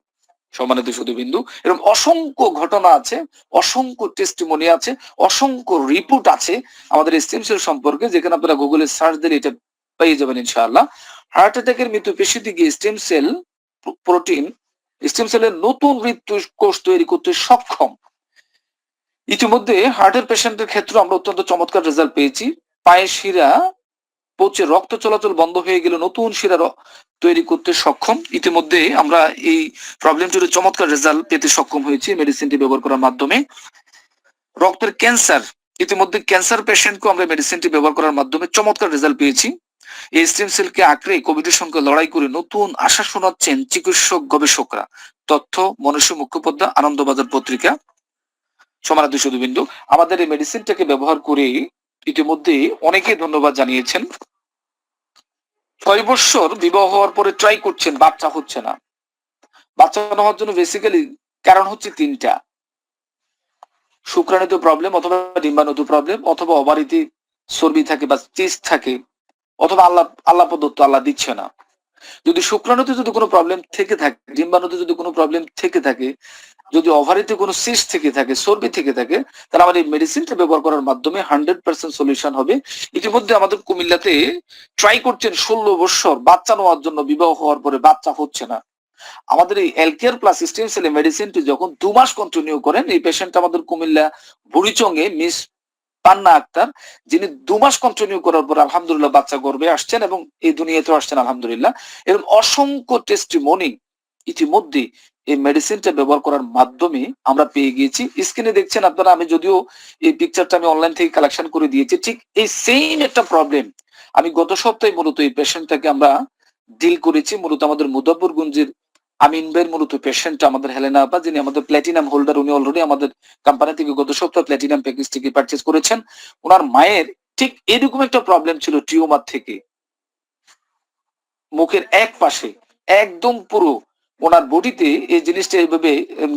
সম্মানিত সুধীবিন্দু, এরকম অসংখ্য ঘটনা আছে, অসংখ্য টেস্টিমনি আছে, অসংখ্য রিপোর্ট আছে আমাদের স্টেম সেল সম্পর্কে, যেখানে আপনারা গুগলে সার্চ দিলে এটা পেয়ে যাবেন ইনশাআল্লাহ। হার্ট অ্যাটাকের মৃত্যু পেশি থেকে স্টেম সেল প্রোটিন, স্টেম সেলের নতুন কোষ তৈরি করতে সক্ষম। ইতিমধ্যে হার্টের পেশেন্টের ক্ষেত্রে আমরা অত্যন্ত চমৎকার রেজাল্ট পেয়েছি। পায়ের শিরা পচে রক্ত চলাচল বন্ধ হয়ে গেলে নতুন শিরা তৈরি করতে সক্ষম। ইতিমধ্যে আমরা এই প্রবলেমটির চমৎকার রেজাল্ট পেতে সক্ষম হয়েছি মেডিসিনটি ব্যবহার করার মাধ্যমে। রক্তের ক্যান্সার, ইতিমধ্যে ক্যান্সার পেশেন্টকে আমরা মেডিসিনটি ব্যবহার করার মাধ্যমে চমৎকার রেজাল্ট পেয়েছি। এই স্টেম সেলকে আঁকড়ে কোভিডের সঙ্গে লড়াই করে নতুন আশা শোনাচ্ছেন চিকিৎসক গবেষকরা। তথ্য মনুষ্য মুখোপাধ্যায়, আনন্দবাজার পত্রিকা। সম্মানিত সুধীবৃন্দু, আমাদের এই মেডিসিনটাকে ব্যবহার করে ইতিমধ্যে অনেকে ধন্যবাদ জানিয়েছেন। 6 বছর বিবাহ হওয়ার পরে ট্রাই করছেন, বাচ্চা হচ্ছে না। বাচ্চা না হওয়ার জন্য বেসিক্যালি কারণ হচ্ছে 3টা: শুক্রাণুতে প্রবলেম, অথবা ডিম্বাণুতে প্রবলেম, অথবা ওভারিতে চর্বি থাকে বা চিস্ট থাকে, অথবা আল্লাহ প্রদত্ত, আল্লাহ দিচ্ছে না। যদি শুক্রাণুতে যদি কোনো প্রবলেম থেকে থাকে, ডিম্বাণুতে যদি কোনো প্রবলেম থেকে থাকে, যদি ওভারিতে কোনো সিস্ট থেকে থাকে, চর্বি থেকে থাকে, তাহলে আমাদের এই মেডিসিনটা ব্যবহার করার মাধ্যমে 100% সলিউশন হবে। ইতিমধ্যে আমাদের কুমিল্লাতে ট্রাই করছেন 16 বছর বাচ্চা নেওয়ার জন্য, বিবাহ হওয়ার পরে বাচ্চা হচ্ছে না। আমাদের এই এলকেয়ার প্লাস স্টেম সেল মেডিসিনটি যখন 2 মাস কন্টিনিউ করেন, এই পেশেন্ট আমাদের কুমিল্লা বুড়িচঙ্গে মিস পান্না আক্তার, যিনি 2 মাস কন্টিনিউ করার পর আলহামদুলিল্লাহ বাচ্চা গর্ভে আসছেন এবং এই দুনিয়াতে আসছেন আলহামদুলিল্লাহ। এরকম অসংখ্য টেস্টিমনি ইতিমধ্যে এই মেডিসিনটা ব্যবহার করার মাধ্যমে আমরা পেয়ে গিয়েছি। স্ক্রিনে দেখছেন আপনারা, আমি যদিও এই পিকচারটা আমি অনলাইন থেকে কালেকশন করে দিয়েছি, ঠিক এই সেম একটা প্রবলেম আমি গত সপ্তাহে মূলত এই পেশেন্টটাকে আমরা ডিল করেছি। মূলত আমাদের মুজাফফরগঞ্জের আমিন ভাইয়ের মূলত পেশেন্ট আমাদের হেলেনা আপা, যিনি আমাদের প্ল্যাটিনাম হোল্ডার, উনি অলরেডি আমাদের কোম্পানি থেকে গত সপ্তাহে প্ল্যাটিনাম প্যাকেজ থেকে পারচেজ করেছেন। ওনার মায়ের ঠিক এরকম একটা প্রবলেম ছিল, টিউমার থেকে মুখের এক পাশে একদম পুরো ওনার বডিতে এই জিনিসটা এইভাবে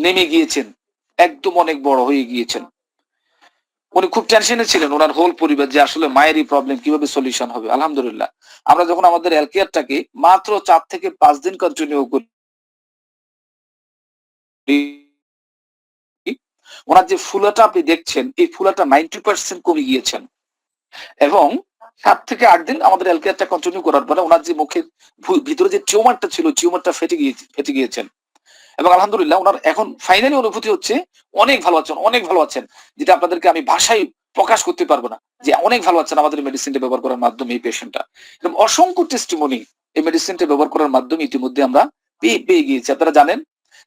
নেমে গিয়েছেন, একদম অনেক বড় হয়ে গিয়েছেন। উনি খুব টেনশনে ছিলেন, ওনার হোল পরিবার, যে আসলে মায়ের এই প্রবলেম কিভাবে সলিউশন হবে। আলহামদুলিল্লাহ আমরা যখন আমাদের এলকেয়ারটাকে মাত্র 4 থেকে 5 দিন কন্টিনিউ করি, ওনার যে ফুলাটা আপনি দেখছেন, এই ফুলাটা 90% কমে গিয়েছেন। এবং 7 থেকে 8 দিন আমাদের এলকেয়ারটা কন্টিনিউ করার পরে ওনার যে মুখের ভিতরে যে টিউমারটা ছিল, টিউমারটা ফেটে গিয়েছেন। এবং আলহামদুলিল্লাহ ওনার এখন ফাইনালি অনুভূতি হচ্ছে অনেক ভালো আছেন, অনেক ভালো আছেন, যেটা আপনাদেরকে আমি ভাষায় প্রকাশ করতে পারবো না, যে অনেক ভালো আছেন আমাদের মেডিসিনটা ব্যবহার করার মাধ্যমে এই পেশেন্টটা। এবং অসংখ্য টেস্টিমনি এই মেডিসিনটা ব্যবহার করার মাধ্যমে ইতিমধ্যে আমরা পেয়ে গিয়েছি। আপনারা জানেন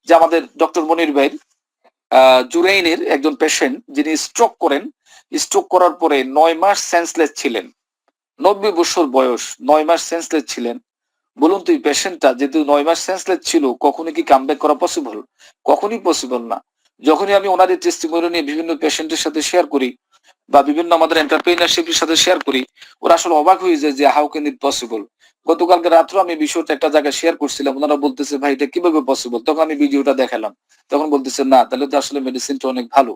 যে আমাদের ডক্টর মনির ভাই জুরাইনের একজন পেশেন্ট, যিনি স্ট্রোক করেন, স্ট্রোক করার পরে 9 মাস সেন্সলেস ছিলেন, 90 বছর বয়স, 9 মাস সেন্সলেস ছিলেন। বলুন তো এই পেশেন্টটা যেহেতু 9 মাস সেন্সলেস ছিল, কখনই কি কামব্যাক করা পসিবল? কখনই পসিবল না। যখনই আমি ওনার এই টেস্টিমনি নিয়ে বিভিন্ন পেশেন্টের সাথে শেয়ার করি বা বিভিন্ন আমাদের এন্টারপ্রেনারশিপের সাথে শেয়ার করি, ওরা আসলে অবাক হয়ে যায় যে হাউ ক্যান ইট পসিবল। গতকালকে রাত্রে আমি বিষয়টা একটা জায়গায় শেয়ার করছিলাম, ওনারা বলতেছে ভাই এটা কিভাবে পসিবল। তখন আমি ভিডিওটা দেখালাম, তখন বলতেছে না তাহলে তো আসলে মেডিসিনটা অনেক ভালো।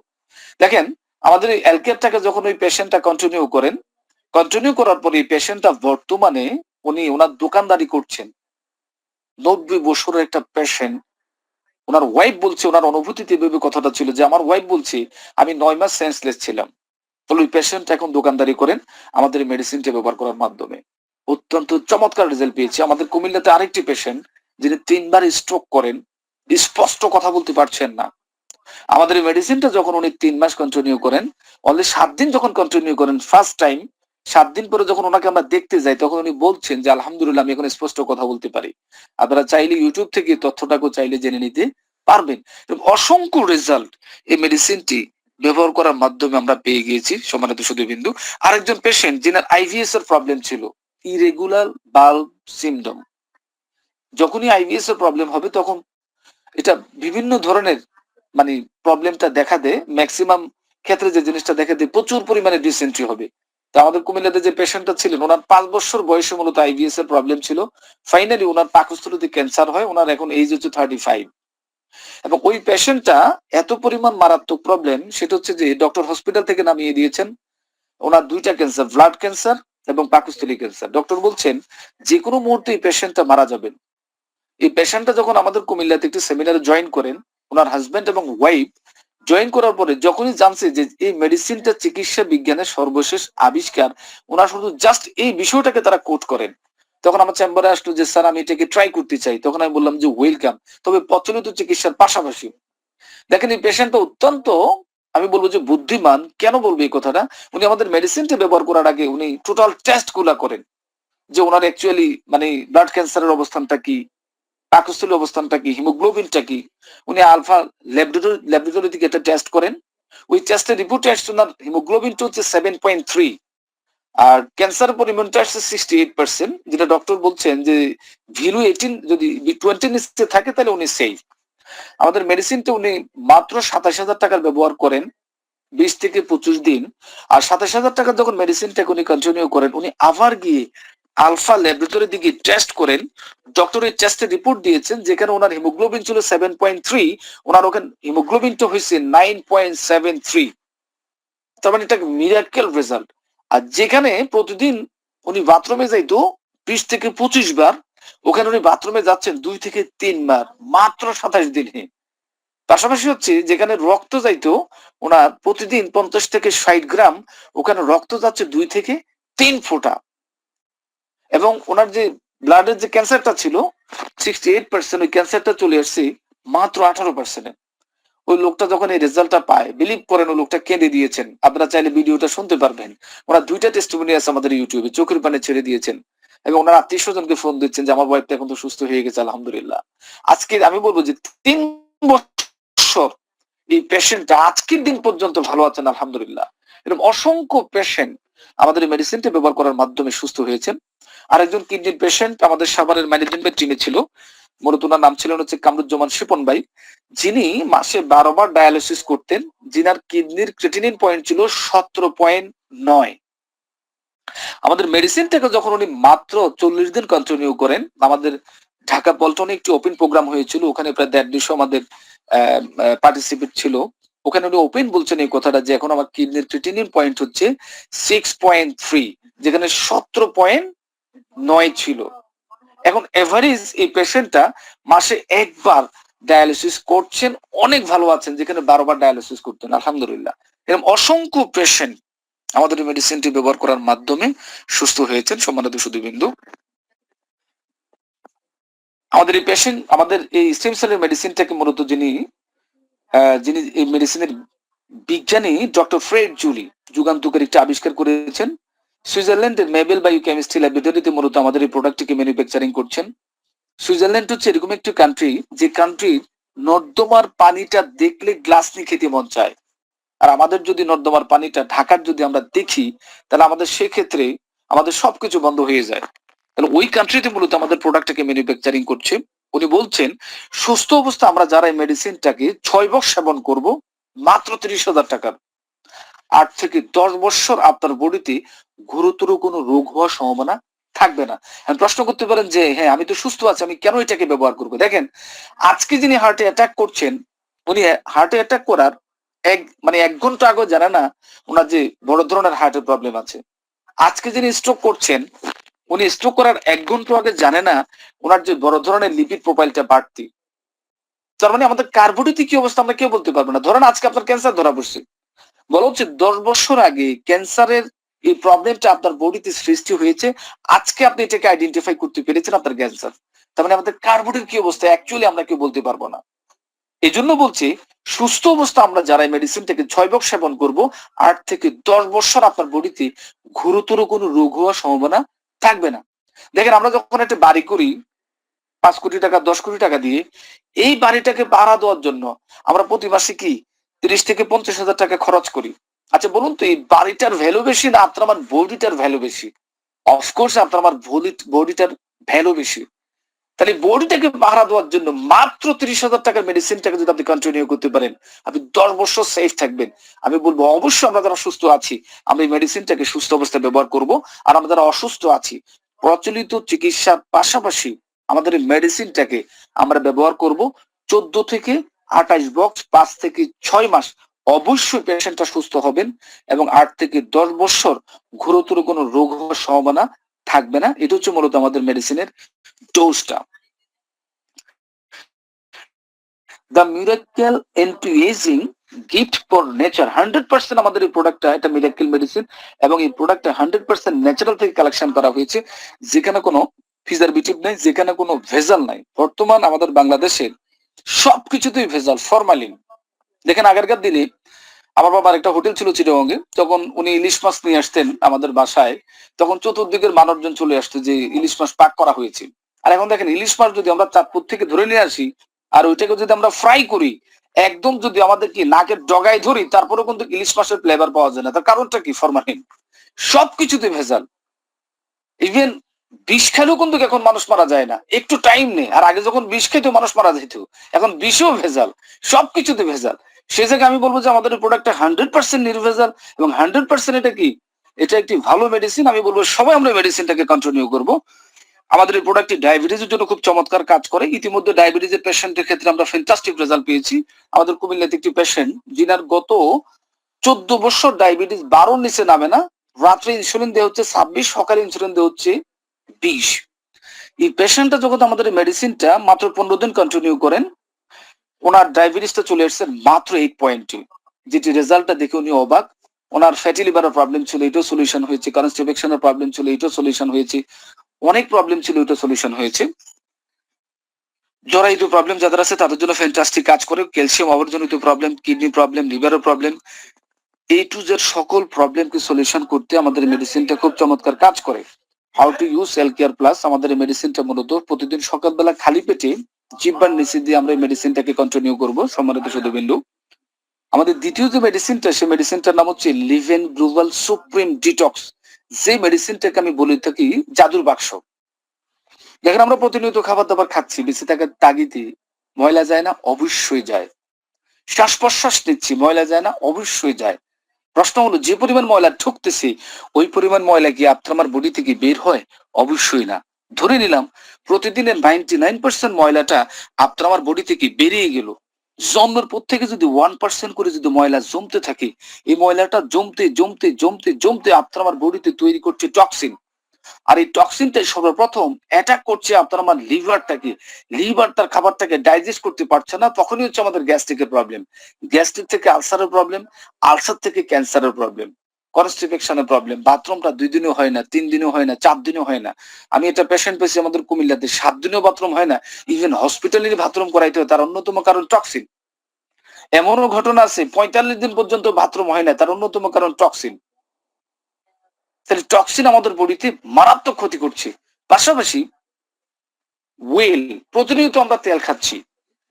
দেখেন আমাদের এই এলকেয়ারটাকে যখন ওই পেশেন্টটা কন্টিনিউ করেন, কন্টিনিউ করার পরে এই পেশেন্টটা বর্তমানে উনি ওনার দোকানদারি করছেন। 90 বছরের একটা পেশেন্ট, ওনার ওয়াইফ বলছে, ওনার অনুভূতিতে এভাবে কথাটা ছিল যে আমার ওয়াইফ বলছে আমি 9 মাস সেন্সলেস ছিলাম। তাহলে ওই পেশেন্ট এখন দোকানদারি করেন আমাদের মেডিসিনটা ব্যবহার করার মাধ্যমে। অত্যন্ত চমৎকার রেজাল্ট পেয়েছি। আমাদের কুমিল্লাতে আরেকটি পেশেন্ট, যিনি 3 বার স্ট্রোক করেন, স্পষ্ট কথা বলতে পারছেন না। আমাদের এই মেডিসিনটা যখন উনি 3 মাস কন্টিনিউ করেন, অনলি 7 দিন যখন কন্টিনিউ করেন ফার্স্ট টাইম, 7 দিন পরে যখন ওনাকে আমরা দেখতে যাই, তখন উনি বলছেন যে আলহামদুলিল্লাহ আমি এখন স্পষ্ট কথা বলতে পারি। আপনারা চাইলে ইউটিউব থেকে তথ্যটাকে চাইলে জেনে নিতে পারবেন। এবং অসংখ্য রেজাল্ট এই মেডিসিনটি ব্যবহার করার মাধ্যমে আমরা পেয়ে গিয়েছি। সম্মানিত সুধীবিন্দু, আরেকজন পেশেন্ট যিনার আইভিএস এর প্রবলেম ছিল, ইরেগুলার বাল্ব সিমডম। যখনই আইভিএস এর প্রবলেম হবে তখন এটা বিভিন্ন ধরনের মানে প্রবলেমটা দেখা দেয়, ম্যাক্সিমাম ক্ষেত্রে যে জিনিসটা দেখা দেয় প্রচুর পরিমাণে ডিসেন্ট্রি হবে। তো আমাদের কুমিল্লাতে যে পেশেন্টটা ছিলেন, ওনার 5 বছর বয়সে মূলত আইবিএস এর প্রবলেম ছিল। ফাইনালি ওনার পাকস্থলীতে ক্যান্সার হয়, ওনার এখন এইজ হচ্ছে 35। এবং ওই পেশেন্টটা এত পরিমাণ মারাত্মক প্রবলেম, সেটা হচ্ছে যে ডক্টর হসপিটাল থেকে নামিয়ে দিয়েছেন ওনার 2টা ক্যান্সার, ব্লাড ক্যান্সার এবং পাকস্থলী ক্যান্সার। ডক্টর বলছেন যে কোনো মুহূর্তে এই পেশেন্টটা মারা যাবেন। এই পেশেন্টটা যখন আমাদের কুমিল্লাতে একটি সেমিনারে জয়েন করেন, ওনার হাজবেন্ড এবং ওয়াইফ জয়েন করার পরে যখনই জানছে যে এই মেডিসিনটা চিকিৎসা বিজ্ঞানের সর্বশেষ আবিষ্কার, ওনার শুধু জাস্ট এই বিষয়টাকে তারা কোট করেন। তখন আমার চেম্বারে আসলো যে স্যার আমি এটাকে ট্রাই করতে চাই। তখন আমি বললাম যে ওয়েলকাম, তবে প্রচলিত চিকিৎসার পাশাপাশি। দেখেন এই পেশেন্টটা অত্যন্ত, আমি বলবো যে বুদ্ধিমান। কেন বলবো এই কথাটা? উনি আমাদের মেডিসিনটা ব্যবহার করার আগে উনি টোটাল টেস্ট গুলা করেন, যে ওনার অ্যাকচুয়ালি মানে ব্লাড ক্যান্সারের অবস্থানটা কি, পাকস্থলীর অবস্থানটা কি, হিমোগ্লোবিনটা কি। উনি আলফা ল্যাবরেটরি থেকে একটা টেস্ট করেন। ওই টেস্টের রিপোর্টে আসছে ওনার হিমোগ্লোবিনটা হচ্ছে 7.3, আর ক্যান্সারের পরিমাণটা আসছে 68%, যেটা ডক্টর বলছেন যে ভ্যালু 18 যদি 20 নিচে থাকে তাহলে উনি সেফ। আমাদের মেডিসিনটা উনি মাত্র 27,000 টাকার ব্যবহার করেন 20 থেকে 25 দিন। আর 27,000 টাকা যখন মেডিসিনটাকে উনি কন্টিনিউ করেন, উনি আবার গিয়ে আলফা ল্যাবরেটরি দিকে টেস্ট করেন। ডক্টর এই টেস্টের রিপোর্ট দিয়েছেন, যেখানে ওনার হিমোগ্লোবিন ছিল 7.3, ওনার ওখানে হিমোগ্লোবিনটা হয়েছে 9.73। তার মানে এটা মিরাকেল রেজাল্ট। আর যেখানে প্রতিদিন উনি বাথরুমে যাইতো 20 থেকে 25 বার, ওখানে উনি বাথরুমে যাচ্ছেন 2 থেকে 3 বার মাত্র 27 দিনে। পাশাপাশি হচ্ছে যেখানে রক্ত যাইতো ওনার প্রতিদিন 50 থেকে 60 গ্রাম, ওখানে রক্ত যাচ্ছে 2 থেকে 3 ফোঁটা। এবং ওনার যে ব্লাডের যে ক্যান্সারটা ছিল 68%, ওই ক্যান্সারটা চলে আসছে মাত্র 18%। ওই লোকটা যখন এই রেজাল্টটা পায়, বিলিভ করেন ওই লোকটা কেঁদে দিয়েছেন। আপনারা চাইলে ভিডিওটা শুনতে পারবেন। ওনার 2টা টেস্টিমনি আছে আমাদের ইউটিউবে, চোখের পানি ছেড়ে দিয়েছেন। এবং ওনার আত্মীয় স্বজনকে ফোন দিচ্ছেন যে আমার ওয়াইফটা এখন তো সুস্থ হয়ে গেছে আলহামদুলিল্লাহ। আজকে আমি বলবো যে 3 বছর এই পেশেন্টটা আজকের দিন পর্যন্ত ভালো আছেন আলহামদুলিল্লাহ। এরকম অসংখ্য পেশেন্ট আমাদের এই মেডিসিনটা ব্যবহার করার মাধ্যমে সুস্থ হয়েছেন। আরেকজন কিডনির পেশেন্ট আমাদের সাভারের ম্যানেজমেন্ট টিমে ছিল, মূলত ওনার নাম ছিলেন হচ্ছে কামরুজ্জামান শিপন ভাই, যিনি মাসে 12 বার ডায়ালিসিস করতেন। যিনার কিডনির ক্রিয়েটিনিন পয়েন্ট ছিল 17.9। আমাদের মেডিসিনটাকে যখন উনি মাত্র 40 দিন কন্টিনিউ করেন, আমাদের ঢাকা পল্টনে একটি ওপেন প্রোগ্রাম হয়েছিল, ওখানে প্রায় 150 আমাদের পার্টিসিপেট ছিল। ওখানে উনি ওপেন বলছেন এই কথাটা যে এখন আমার কিডনির ক্রিয়েটিনিন পয়েন্ট হচ্ছে 6.3, যেখানে 17.9 ছিল। এখন এভারেজ এই পেশেন্টটা মাসে একবার ডায়ালিসিস করছেন, অনেক ভালো আছেন, যেখানে 12 বার ডায়ালিসিস করতেন আলহামদুলিল্লাহ। এরকম অসংখ্য পেশেন্ট আমাদের মেডিসিনটি ব্যবহার করার মাধ্যমে সুস্থ হয়েছেন। সম্মানিত সুধীবৃন্দ, আমাদের এই পেশেন্ট, আমাদের এই স্টেম সেলের মেডিসিনটাকে মূলত যিনি এই মেডিসিনের বিজ্ঞানী ডক্টর ফ্রেড জুলি যুগান্তকারী একটা আবিষ্কার করেছেন। সুইজারল্যান্ডের মেবেল বায়োকেমিস্ট্রি ল্যাবরেটরিতে মূলত আমাদের এই প্রোডাক্টটিকে ম্যানুফ্যাকচারিং করছেন। সুইজারল্যান্ড হচ্ছে এরকম একটি কান্ট্রি, যে কান্ট্রির নর্দমার পানিটা দেখলে গ্লাস নিয়ে খেতে মন চায়। আর আমাদের যদি নর্দমার পানিটা ঢাকার যদি আমরা দেখি, তাহলে আমাদের সেক্ষেত্রে আমাদের সবকিছু বন্ধ হয়ে যায়। তাহলে ওই কান্ট্রিতে মূলত আমাদের প্রোডাক্টটাকে ম্যানুফ্যাকচারিং করছে। উনি বলছেন সুস্থ অবস্থা আমরা যারা এই মেডিসিনটাকে 6 বছর সেবন করব মাত্র 30,000 টাকার, 8 থেকে 10 বছর আপনার বডিতে গুরুতর কোনো রোগ হওয়ার সম্ভাবনা থাকবে না। প্রশ্ন করতে পারেন যে হ্যাঁ আমি তো সুস্থ আছি, আমি কেন এটাকে ব্যবহার করবো? দেখেন, আজকে যিনি হার্টে অ্যাটাক করছেন, উনি হার্টে অ্যাটাক করার 1 ঘন্টা আগে জানে না ওনার যে বড় ধরনের হার্টের প্রবলেম আছে। আজকে যিনি স্ট্রোক করছেন, উনি স্ট্রোক করার 1 ঘন্টা আগে জানে না ওনার যে বড় ধরনের লিপিড প্রোফাইলটা বাড়তি। তার মানে আমাদের কার্বোডিতে কি অবস্থা আমরা কেউ বলতে পারবো না। ধরেন আজকে আপনার ক্যান্সার ধরা পড়ছে, বলা হচ্ছে 10 বছর আগে ক্যান্সারের এই প্রবলেমটা আপনার বডিতে সৃষ্টি হয়েছে, আজকে আপনি এটাকে আইডেন্টিফাই করতে পেরেছেন আপনার ক্যান্সার। তার মানে আমাদের কার্বোডির কি অবস্থা অ্যাকচুয়ালি আমরা কেউ বলতে পারবো না। এই জন্য বলছি সুস্থ অবস্থা আমরা যারা মেডিসিনটাকে 6 বছর সেবন করব, 8 থেকে 10 বছর আপনার বডিতে গুরুতর কোনো রোগ হওয়ার সম্ভাবনা থাকবে না। দেখেন, আমরা যখন একটা বাড়ি করি 5 কোটি টাকা 10 কোটি টাকা দিয়ে, এই বাড়িটাকে ভাড়া দেওয়ার জন্য আমরা প্রতি মাসে কি 30 থেকে 50,000 টাকা খরচ করি। আচ্ছা বলুন তো, এই বাড়িটার ভ্যালু বেশি না আপনার আমার বডিটার ভ্যালু বেশি? অফকোর্স আপনার আমার বডিটার ভ্যালু বেশি। তাহলে বডিটাকে পাহারা দেওয়ার জন্য মাত্র 30,000 টাকার মেডিসিনটাকে যদি আপনি কন্টিনিউ করতে পারেন, আপনি 10 বছর সেফ থাকবেন। আমি বলবো অবশ্যই আমরা যারা সুস্থ আছি আমরা এই মেডিসিনটাকে সুস্থ অবস্থায় ব্যবহার করব, আর আমরা যারা অসুস্থ আছি প্রচলিত চিকিৎসার পাশাপাশি আমাদের এই মেডিসিনটাকে আমরা ব্যবহার করব 14 থেকে 28 বক্স 5 থেকে 6 মাস অবশ্যই পেশেন্টটা সুস্থ হবেন, এবং 8 থেকে 10 বছর গুরুতর কোনো রোগ হওয়ার সম্ভাবনা থাকবে না। এটা হচ্ছে মূলত আমাদের মেডিসিনের ডোজটা। The miracle anti ageing gift for nature 100% আমাদের এই প্রোডাক্টটা এটা মিরাকেল মেডিসিন, এবং এই প্রোডাক্টটা 100% ন্যাচারাল থেকে কালেকশন করা হয়েছে, যেখানে কোনো প্রিজারভেটিভ নাই, যেখানে কোনো ভেজাল নাই। বর্তমান আমাদের বাংলাদেশের সবকিছুতেই ভেজাল, ফরমালিন। দেখেন আগেরকার দিনে আমার বাবার একটা হোটেল ছিল চিটাগংয়ে, তখন উনি ইলিশ মাছ নিয়ে আসতেন আমাদের বাসায়, তখন চতুর্দিকের মানুষজন চলে আসতো যে ইলিশ মাছ পাক করা হয়েছে। আর এখন দেখেন ইলিশ মাছ যদি আমরা চাঁদপুর থেকে ধরে নিয়ে আসি আর ওইটাকে যদি আমরা ফ্রাই করি, একদম যদি আমাদের কি নাকের ডগায় ধরি, তারপরে কিন্তু ইলিশ মাছের ফ্লেভার পাওয়া যায় না। তার কারণটা কি? ফরমালিন। সবকিছুতে ভেজাল। ইভেন বিষ খেলেও কিন্তু এখন মানুষ মারা যায় না, একটু টাইম নেই। আর আগে যখন বিষ খেতে মানুষ মারা যেত, এখন বিষও ভেজাল, সবকিছুতে ভেজাল। সে জায়গায় আমি বলবো যে আমাদের প্রোডাক্টটা 100% নির্ভেজাল, এবং 100% এটা কি, এটা একটি ভালো মেডিসিন। আমি বলবো সবাই আমরা মেডিসিনটাকে কন্টিনিউ করব। আমাদের এই প্রোডাক্টটি ডায়াবেটিসের জন্য খুব চমৎকার কাজ করে। ইতিমধ্যে ডায়াবেটিসের পেশেন্টের ক্ষেত্রে আমরা ফ্যান্টাস্টিক রেজাল্ট পেয়েছি। আমাদের কুমিল্লাতে একটি পেশেন্ট যিনার গত 14 বছর ডায়াবেটিস 12 নিচে নামে না, রাত্রে ইনসুলিন দেওয়া হচ্ছে 26, সকালে ইনসুলিন দেওয়া হচ্ছে 20। এই পেশেন্টটা যখন আমাদের মেডিসিনটা মাত্র 15 দিন কন্টিনিউ করেন, ওনার ডায়াবেটিসটা চলে আসছে মাত্র 8 পয়েন্টে, যেটি রেজাল্টটা দেখে উনি অবাক। ওনার ফ্যাটি লিভারের প্রবলেম ছিল, এটাও সলিউশন হয়েছে। কনস্টিপেশনের প্রবলেম ছিল, এটাও সলিউশন হয়েছে। অনেক প্রবলেম ছিল, এটা সলিউশন হয়েছে। জরায়ুতে প্রবলেম যাদের আছে তাদের জন্য ফ্যান্টাস্টিক কাজ করে। ক্যালসিয়াম অভাবজনিত প্রবলেম, কিডনি প্রবলেম, লিভারের প্রবলেম, এ টু জেড সকল প্রবলেমকে সলিউশন করতে আমাদের মেডিসিনটা খুব চমৎকার কাজ করে। How to use cell care plus আমাদের এই মেডিসিনটা মূলত প্রতিদিন সকালবেলা খালি পেটে জিহ্বার নিচে দিয়ে আমরা এই মেডিসিনটাকে কন্টিনিউ করব। সম্মানিত সুধীবৃন্দু, আমাদের দ্বিতীয় যে মেডিসিনটা, সেই মেডিসিনটার নাম হচ্ছে লিভেন গ্লোবাল সুপ্রিম ডিটক্স, যে মেডিসিনটাকে আমি বলে থাকি জাদুর বাক্স। দেখেন আমরা প্রতিনিয়ত খাবার দাবার খাচ্ছি, বেঁচে থাকার তাগিদে ময়লা যায় না? অবশ্যই যায়। শ্বাস প্রশ্বাস নিচ্ছি, ময়লা যায় না? অবশ্যই যায়। প্রশ্ন হলো যে পরিমাণ ময়লা ঢুকতেছে ওই পরিমাণ ময়লা কি আপনার আমার বডি থেকে বের হয়? অবশ্যই না। ধরে নিলাম প্রতিদিনের 99% ময়লাটা আপনার আমার বডি থেকে বেরিয়ে গেল, জন্মের পর থেকে যদি 1% করে যদি ময়লা জমতে থাকে, এই ময়লাটা জমতে জমতে জমতে জমতে আপনার আমার বডিতে তৈরি করছে টক্সিন। আর এই টক্সিনটাই সর্বপ্রথম অ্যাটাক করছে আপনার আমার লিভারটাকে। লিভার তার খাবারটাকে ডাইজেস্ট করতে পারছে না, তখনই হচ্ছে আমাদের গ্যাস্ট্রিকের প্রবলেম। গ্যাস্ট্রিক থেকে আলসারের প্রবলেম, আলসার থেকে ক্যান্সারের প্রবলেম, কনস্টিপেশনের প্রবলেম। বাথরুমটা 2 দিনও হয় না, 3 দিনও হয় না, 4 দিনও হয় না। আমি একটা পেশেন্ট পেয়েছি আমাদের কুমিল্লাতে, 7 দিনেও বাথরুম হয় না। ইভেন হসপিটালেরই বাথরুম করাইতে হয়, তার অন্যতম কারণ টক্সিন। এমনও ঘটনা আছে 45 দিন পর্যন্ত বাথরুম হয় না, তার অন্যতম কারণ টক্সিন। তাহলে টক্সিন আমাদের বডিতে মারাত্মক ক্ষতি করছে। পাশাপাশি ওয়েল, প্রতিনিয়ত আমরা তেল খাচ্ছি,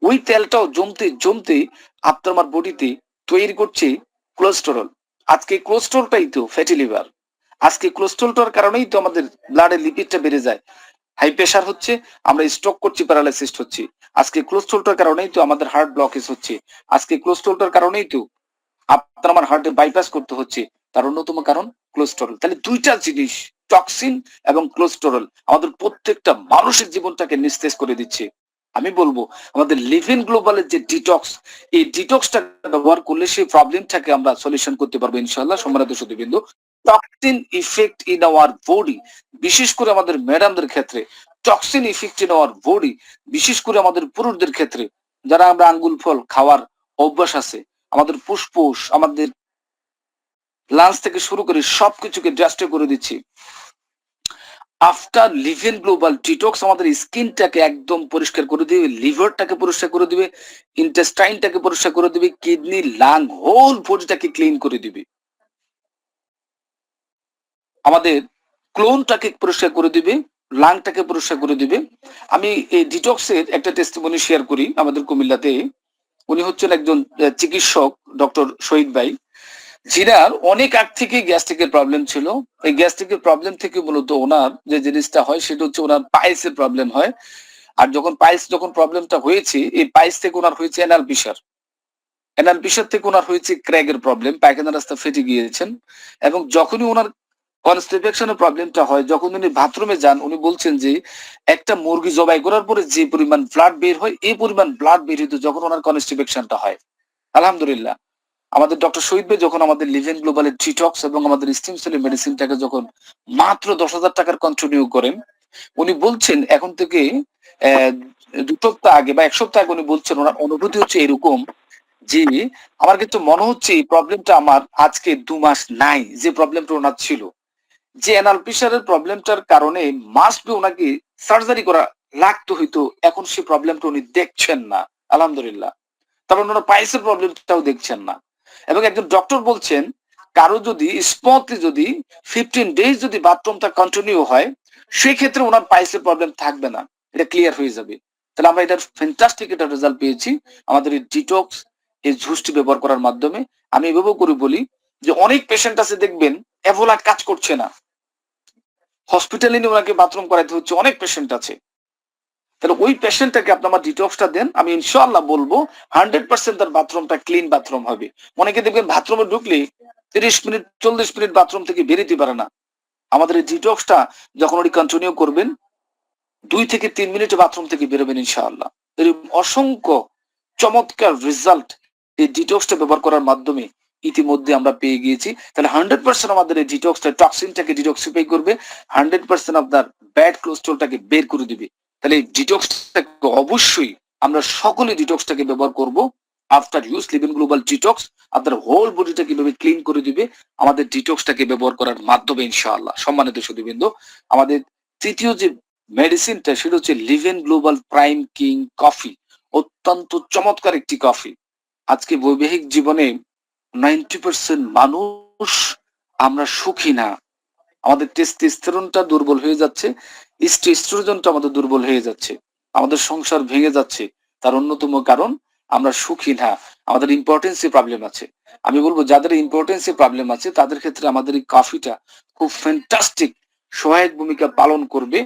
ওই তেলটাও জমতে জমতে আপনার আমার বডিতে তৈরি করছে কোলেস্টেরল। আজকে কোলেস্টেরলটাই তো ফ্যাটি লিভার। আজকে কোলেস্টেরলটার কারণেই তো আমাদের ব্লাডের লিপিডটা বেড়ে যায়, হাই প্রেশার হচ্ছে, আমরা স্ট্রোক করছি, প্যারালাইসিস হচ্ছে। আজকে কোলেস্টেরলটার কারণেই তো আমাদের হার্ট ব্লকেজ হচ্ছে। আজকে কোলেস্টেরলটার কারণেই তো আপনার আমার হার্টে বাইপাস করতে হচ্ছে, তার অন্যতম কারণ কোলেস্টেরল। তাহলে দুইটা জিনিস, টক্সিন এবং কোলেস্টেরল, আমাদের প্রত্যেকটা মানুষের জীবনটাকে নিস্তেজ করে দিচ্ছে। আমি বলবো আমাদের লিভিং গ্লোবালের যে ডিটক্স, এই ডিটক্সটা ব্যবহার করলে সেই প্রবলেমটাকে আমরা সলিউশন করতে পারবো ইনশাআল্লাহ। সম্মানিত সুধীবৃন্দু, toxin effect in our body, বিশেষ করে আমাদের ম্যাডামদের ক্ষেত্রে toxin effect in our body, বিশেষ করে আমাদের পুরুষদের ক্ষেত্রে যারা আমরা আঙ্গুল ফল খাওয়ার অভ্যাস আছে, আমাদের ফুসফুস, আমাদের লাঞ্চ থেকে শুরু করে সবকিছুকে ড্রাস্টে করে দিচ্ছি। আফটার লিভেন গ্লোবাল ডিটক্স আমাদের স্কিনটাকে একদম পরিষ্কার করে দিবে, লিভারটাকে পরিষ্কার করে দিবে, ইন্টেস্টাইনটাকে পরিষ্কার করে দিবে, কিডনি, লাং, হোল বডিটাকে ক্লিন করে দিবে, আমাদের ক্লোনটাকে পরিষ্কার করে দিবে, লাংটাকে পরিষ্কার করে দিবে। আমি এই ডিটক্সের একটা টেস্টিমনি শেয়ার করি। আমাদের কুমিল্লাতে উনি হচ্ছেন একজন চিকিৎসক, ডক্টর শহীদ ভাই, জিনার অনেক আগ থেকে গ্যাস্ট্রিকের প্রবলেম ছিল। এই গ্যাস্ট্রিকের প্রবলেম থেকে মূলত ওনার যে জিনিসটা হয় সেটা হচ্ছে ওনার পাইলসের প্রবলেম হয়। আর যখন পাইলস যখন প্রবলেমটা হয়েছে, এই পাইলস থেকে ওনার হয়েছে অ্যানাল পিসার থেকে ওনার হয়েছে ক্র্যাগের প্রবলেম, পায়খানা রাস্তা ফেটে গিয়েছেন। এবং যখনই ওনার কনস্টিপেশনের প্রবলেমটা হয়, যখন উনি বাথরুমে যান, উনি বলছেন যে একটা মুরগি জবাই করার পরে যে পরিমাণ ব্লাড বের হয়, এই পরিমাণ ব্লাড বের হইতো যখন ওনার কনস্টিপেশনটা হয়। আলহামদুলিল্লাহ, আমাদের ডক্টর শহীদ ভাই যখন আমাদের লিভেন গ্লোবালের ডিটক্স এবং আমাদের স্টিম সেলের মেডিসিনটাকে যখন মাত্র 10,000 টাকার কন্টিনিউ করেন, উনি বলছেন এখন থেকে 2 সপ্তাহ আগে বা 1 সপ্তাহ আগে উনি বলছেন ওনার অনুভূতি হচ্ছে এরকম যে আমার কিন্তু মনে হচ্ছে এই প্রবলেমটা আমার আজকে 2 মাস নাই, যে প্রবলেমটা ওনার ছিল। যে অ্যানাল প্রেশারের প্রবলেমটার কারণে মাস্ট বি ওনাকে সার্জারি করা লাগতো হইতো, এখন সেই প্রবলেমটা উনি দেখছেন না। আলহামদুলিল্লাহ। তারপর ওনারা পাইলসের প্রবলেমটাও দেখছেন না। এবং একজন ডক্টর বলছেন কারো যদি স্মুথলি যদি 15 ডেজ যদি বাথরুমটা কন্টিনিউ হয়, সেই ক্ষেত্রে ওনার পাইলসের প্রবলেম থাকবে না, এটা ক্লিয়ার হয়ে যাবে। তাহলে আমরা এটার ফ্যান্টাস্টিক একটা রেজাল্ট পেয়েছি আমাদের এই ডিটক্স, এই জুসটি ব্যবহার করার মাধ্যমে। আমি এভাবে করে বলি যে অনেক পেশেন্ট আছে দেখবেন এভোলা কাজ করছে না, হসপিটালে নিয়ে ওনাকে বাথরুম করাইতে হচ্ছে, অনেক পেশেন্ট আছে। তাহলে ওই পেশেন্টটাকে আপনি আমার ডিটক্সটা দেন, আমি ইনশাআল্লাহ বলবো 100% তার বাথরুমটা ক্লিন বাথরুম হবে। অনেকে দেখবেন বাথরুমে ঢুকলে 30 মিনিট 40 মিনিট বাথরুম থেকে বেরোতে পারে না। আমাদের এই ডিটক্সটা যখন উনি কন্টিনিউ করবেন, 2 থেকে 3 মিনিটে বাথরুম থেকে বেরোবেন ইনশাআল্লাহ। এরকম অসংখ্য চমৎকার রেজাল্ট এই ডিটক্সটা ব্যবহার করার মাধ্যমে ইতিমধ্যে আমরা পেয়ে গিয়েছি। তাহলে 100% আমাদের এই ডিটক্সটা টক্সিনটাকে ডিটক্সিফাই করবে, 100% আপনার ব্যাড কোলেস্টেরলটাকে বের করে দিবে। তাহলে এই ডিটক্সটাকে অবশ্যই আমরা সকলে ডিটক্সটাকে ব্যবহার করব। After use living global detox আপনার হোল বডিটা কিভাবে ক্লিন করে দিবে আমাদের ডিটক্সটাকে ব্যবহার করার মাধ্যমে ইনশাআল্লাহ। সম্মানিত সুধীবৃন্দ, আমাদের তৃতীয় যে মেডিসিনটা সেটা হচ্ছে লিভেন গ্লোবাল প্রাইম কিং কফি। অত্যন্ত চমৎকার একটি কফি। আজকে বৈবাহিক জীবনে 90% মানুষ আমরা সুখী না, আমাদের টেস্টোস্টেরনটা দুর্বল হয়ে যাচ্ছে, এস্ট্রোজেনটা আমাদের দুর্বল হয়ে যাচ্ছে, আমাদের সংসার ভেঙে যাচ্ছে। তার অন্যতম কারণ আমরা সুখী না, আমাদের ইম্পর্টেন্সি প্রবলেম আছে। আমি বলবো যাদের ইম্পর্টেন্সি প্রবলেম আছে তাদের ক্ষেত্রে আমাদের এই কফিটা খুব ফ্যান্টাস্টিক সহায়ক ভূমিকা পালন করবে।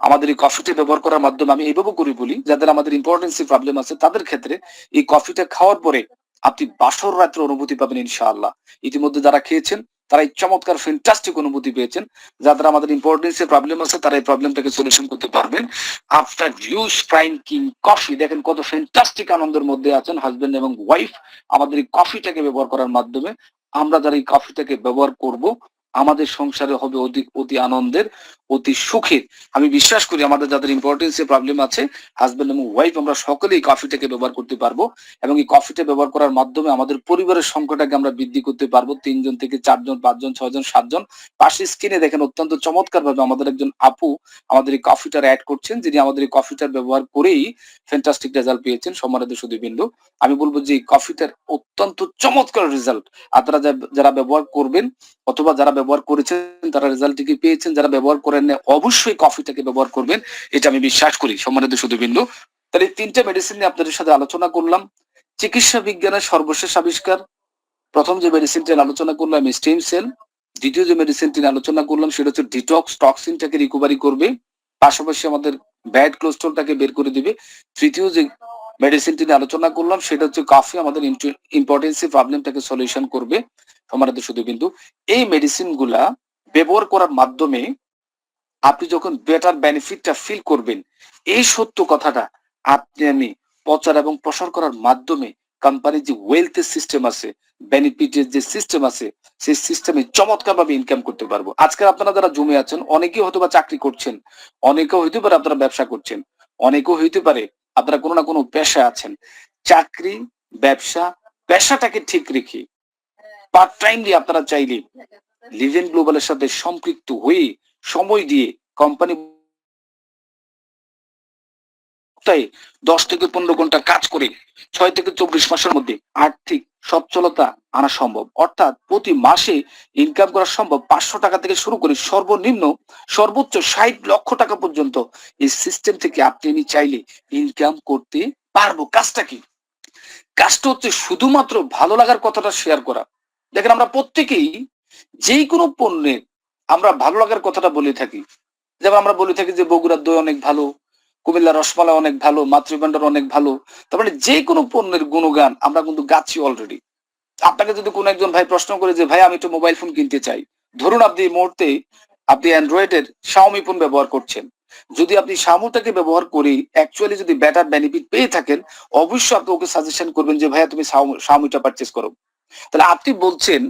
আমাদের এই কফিটা ব্যবহার করার মাধ্যমে আমি এইভাবে করে বলি যাদের আমাদের ইম্পর্টেন্সি প্রবলেম আছে তাদের ক্ষেত্রে এই কফিটা খাওয়ার পরে আপনি বাসর রাত্রে অনুভূতি পাবেন ইনশাআল্লাহ। ইতিমধ্যে যারা খেয়েছেন তারা এই চমৎকার ফ্যান্টাস্টিক অনুভূতি পেয়েছেন। যাদের আমাদের ইম্পর্টেন্সি প্রবলেম আছে তারা এই প্রবলেমটাকে সলিউশন করতে পারবেন after use prime king coffee. দেখেন কত ফ্যান্টাস্টিক আনন্দের মধ্যে আছেন হাজবেন্ড এবং ওয়াইফ আমাদের এই কফিটাকে ব্যবহার করার মাধ্যমে। আমরা যারা এই কফিটাকে ব্যবহার করব আমাদের সংসারে হবে অতি আনন্দের, অতি সুখের। আমি বিশ্বাস করি আমাদের যাদের ইম্পর্টেন্সি প্রবলেম আছে হাজবেন্ড এবং ওয়াইফ আমরা সকলেই কফিটাকে ব্যবহার করতে পারবো এবং এই কফিটা ব্যবহার করার মাধ্যমে আমাদের পরিবারের সংখ্যাটাকে আমরা বৃদ্ধি করতে পারবো। 3 জন থেকে 4 জন, 5 জন, 6 জন, 7 জন। পাশে স্ক্রিনে দেখেন অত্যন্ত চমৎকার ভাবে আমাদের একজন আপু আমাদের এই কফিটার অ্যাড করছেন, যিনি আমাদের এই কফিটার ব্যবহার করেই ফ্যান্টাস্টিক রেজাল্ট পেয়েছেন। সম্মানিত সুধীবৃন্দ, আমি বলবো যে এই কফিটার অত্যন্ত চমৎকার রেজাল্ট আপনারা যারা ব্যবহার করবেন অথবা যারা ব্যবহার করেছেন তারা রেজাল্টটি পেয়েছেন, যারা ব্যবহার করেন না অবশ্যই কফিটাকে ব্যবহার করবেন, এটা আমি বিশ্বাস করি। সম্মানিত সুধীবৃন্দ, তাহলে 3টে মেডিসিন নিয়ে আপনাদের সাথে আলোচনা করলাম। চিকিৎসা বিজ্ঞানের সর্বশেষ আবিষ্কার, প্রথম যে মেডিসিনটি আলোচনা করলাম স্টেম সেল, দ্বিতীয় যে মেডিসিনটি আলোচনা করলাম সেটা হচ্ছে ডিটক্স, টক্সিনটাকে রিকভারি করবে, পাশাপাশি আমাদের ব্যাড কোলেস্টেরলটাকে বের করে দিবে। তৃতীয় যে মেডিসিনটি নিয়ে আলোচনা করলাম সেটা হচ্ছে কফি, আমাদের ইম্পর্টেন্সি প্রবলেমটাকে সলিউশন করবে। সম্মানিত সুধীবৃন্দ, এই মেডিসিন গুলা ব্যবহার করার মাধ্যমে আপনি যখন বেটার বেনিফিটটা ফিল করবেন, এই সত্য কথাটা আপনি আমি প্রচার এবং প্রসার করার মাধ্যমে কোম্পানির যে ওয়েলথের সিস্টেম আছে, বেনিফিটের যে সিস্টেম আছে, সেই সিস্টেমে চমৎকার ভাবে ইনকাম করতে পারবো। আজকে আপনারা যারা জমে আছেন অনেকেই হয়তো বা চাকরি করছেন, অনেকেও হইতে পারে আপনারা ব্যবসা করছেন, অনেকেও হইতে পারে আপনারা কোনো না কোনো পেশা আছেন। চাকরি, ব্যবসা, পেশাটাকে ঠিক রেখে পার্ট টাইমলি আপনারা চাইলে লিভেন গ্লোবালের সাথে সম্পৃক্ত হয়ে সময় দিয়ে কোম্পানি 10 থেকে 15 ঘন্টা কাজ করে 6 থেকে 24 মাসের মধ্যে আর্থিক সচ্ছলতা আনা সম্ভব। অর্থাৎ প্রতি মাসে ইনকাম করা সম্ভব 500 টাকা থেকে শুরু করে সর্বনিম্ন সর্বোচ্চ 60 লক্ষ টাকা পর্যন্ত এই সিস্টেম থেকে আপনি আমি চাইলে ইনকাম করতে পারবো। কাজটা কি? কাজটা হচ্ছে শুধুমাত্র ভালো লাগার কথাটা শেয়ার করা। দেখেন আমরা প্রত্যেকেই যেই কোনো পণ্যে আমরা ভালো লাগার কথাটা বলে থাকি। যেমন আমরা বলে থাকি যে বগুড়ার দই অনেক ভালো, কুমিল্লা রসমালাই অনেক ভালো, মাতৃভান্ডার অনেক ভালো। তার মানে যে কোনো পণ্যের গুণগান আমরা কিন্তু গাচ্ছি অলরেডি। আপনাকে যদি কোনো একজন ভাই প্রশ্ন করে যে ভাই আমি একটু মোবাইল ফোন কিনতে চাই, ধরুন আপনি এই মুহূর্তে আপনি অ্যান্ড্রয়েডের শাওমি ফোন ব্যবহার করছেন, যদি আপনি শাওমিটাকে ব্যবহার করি অ্যাকচুয়ালি যদি বেটার বেনিফিট পেয়ে থাকেন, অবশ্যই আপনি ওকে সাজেশন করবেন যে ভাইয়া তুমি শাওমিটা পারচেস করো। তাহলে আপনি বলছেন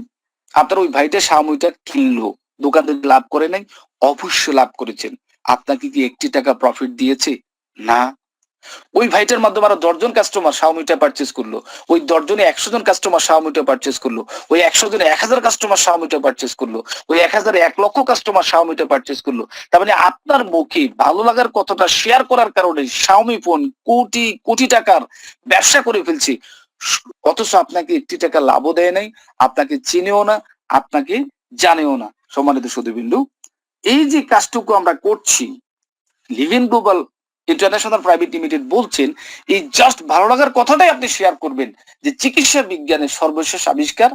আপনার ওই ভাইটা শাওমিটা কিনলো, দোকান থেকে লাভ করে নাই? অবশ্যই লাভ করেছেন। আপনাকে কি 1 টাকা প্রফিট দিয়েছে? না। ওই ভাইটার মাধ্যমে আরো 10 জন কাস্টমার শাওমিটা পারচেস করলো, ওই 10 জনে 100 জন কাস্টমার শাওমিটা পারচেস করলো, ওই 100 জনে 1000 কাস্টমার শাওমিটা পারচেস করলো, ওই 1000 1 লক্ষ কাস্টমার শাওমিটা পারচেস করলো। তার মানে আপনার মুখে ভালো লাগার কথাটা শেয়ার করার কারণে শাওমি ফোন কোটি কোটি টাকার ব্যবসা করে ফেলছে, অথচ আপনাকে 1 টাকা লাভও দেয় নাই, আপনাকে চিনেও না, আপনাকে জানেও না। সম্মানিত সুধীবৃন্দু, এই যে কাজটুকু আমরা করছি, living global international private limited বলছেন এই জাস্ট ভালো লাগার কথাটাই আপনি শেয়ার করবেন যে চিকিৎসা বিজ্ঞানের সর্বশেষ আবিষ্কার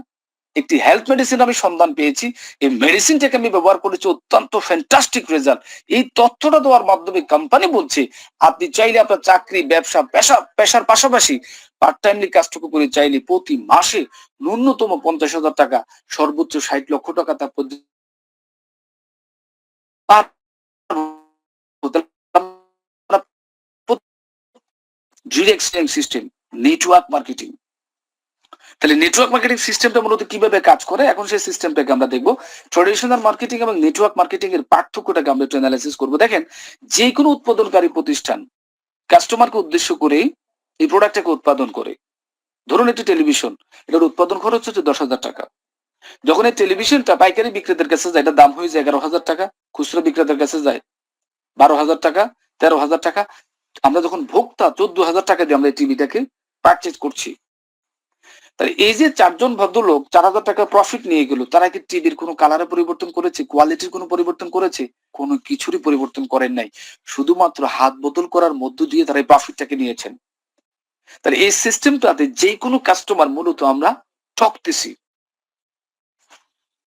একটি হেলথ মেডিসিন আমি সন্ধান পেয়েছি, এই মেডিসিনটাকে আমি ব্যবহার করেছি, অত্যন্ত ফ্যান্টাস্টিক রেজাল্ট। এই তথ্যটা দেওয়ার মাধ্যমে কোম্পানি বলছে আপনি চাইলে আপনার চাকরি, ব্যবসা, পেশার পাশাপাশি পার্ট টাইমলি কাজটুকু করে চাইলে প্রতি মাসে ন্যূনতম 50,000 টাকা, সর্বোচ্চ 60 লক্ষ টাকা তার direct selling system, network marketing. তাহলে নেটওয়ার্ক মার্কেটিং সিস্টেমটা মূলত কিভাবে কাজ করে, এখন সেই সিস্টেমটাকে আমরা দেখবো। ট্রেডিশনাল মার্কেটিং এবং নেটওয়ার্ক মার্কেটিং এর পার্থক্যটাকে আমরা একটু অ্যানালাইসিস করবো। দেখেন, যে কোনো উৎপাদনকারী প্রতিষ্ঠান কাস্টমারকে উদ্দেশ্য করে এই প্রোডাক্টটাকে উৎপাদন করে। ধরুন একটি টেলিভিশন, এটার উৎপাদন খরচ হচ্ছে 10,000 টাকা। যখন এই টেলিভিশনটা পাইকারি বিক্রেতার কাছে যায়, এটার দাম হয়ে যায় 11,000 টাকা, খুচরা বিক্রেতার কাছে যায় 12,000 টাকা, 13,000 টাকা। আমরা যখন ভোক্তা 14,000 টাকা দিয়ে আমরা এই টিভিটাকে পারচেজ করছি। তাহলে এই যে 4 জন ভদ্রলোক 4,000 টাকা প্রফিট নিয়ে গেল, তারা কি টিভির কোনো কালারে পরিবর্তন করেছে, কোয়ালিটির কোনো পরিবর্তন করেছে? কোনো কিছুরই পরিবর্তন করেন নাই। শুধুমাত্র হাত বদল করার মধ্য দিয়ে তারা এই প্রফিটটাকে নিয়েছেন। তাহলে এই সিস্টেমটাতে যে কোনো কাস্টমার মূলত আমরা ঠকতেছি।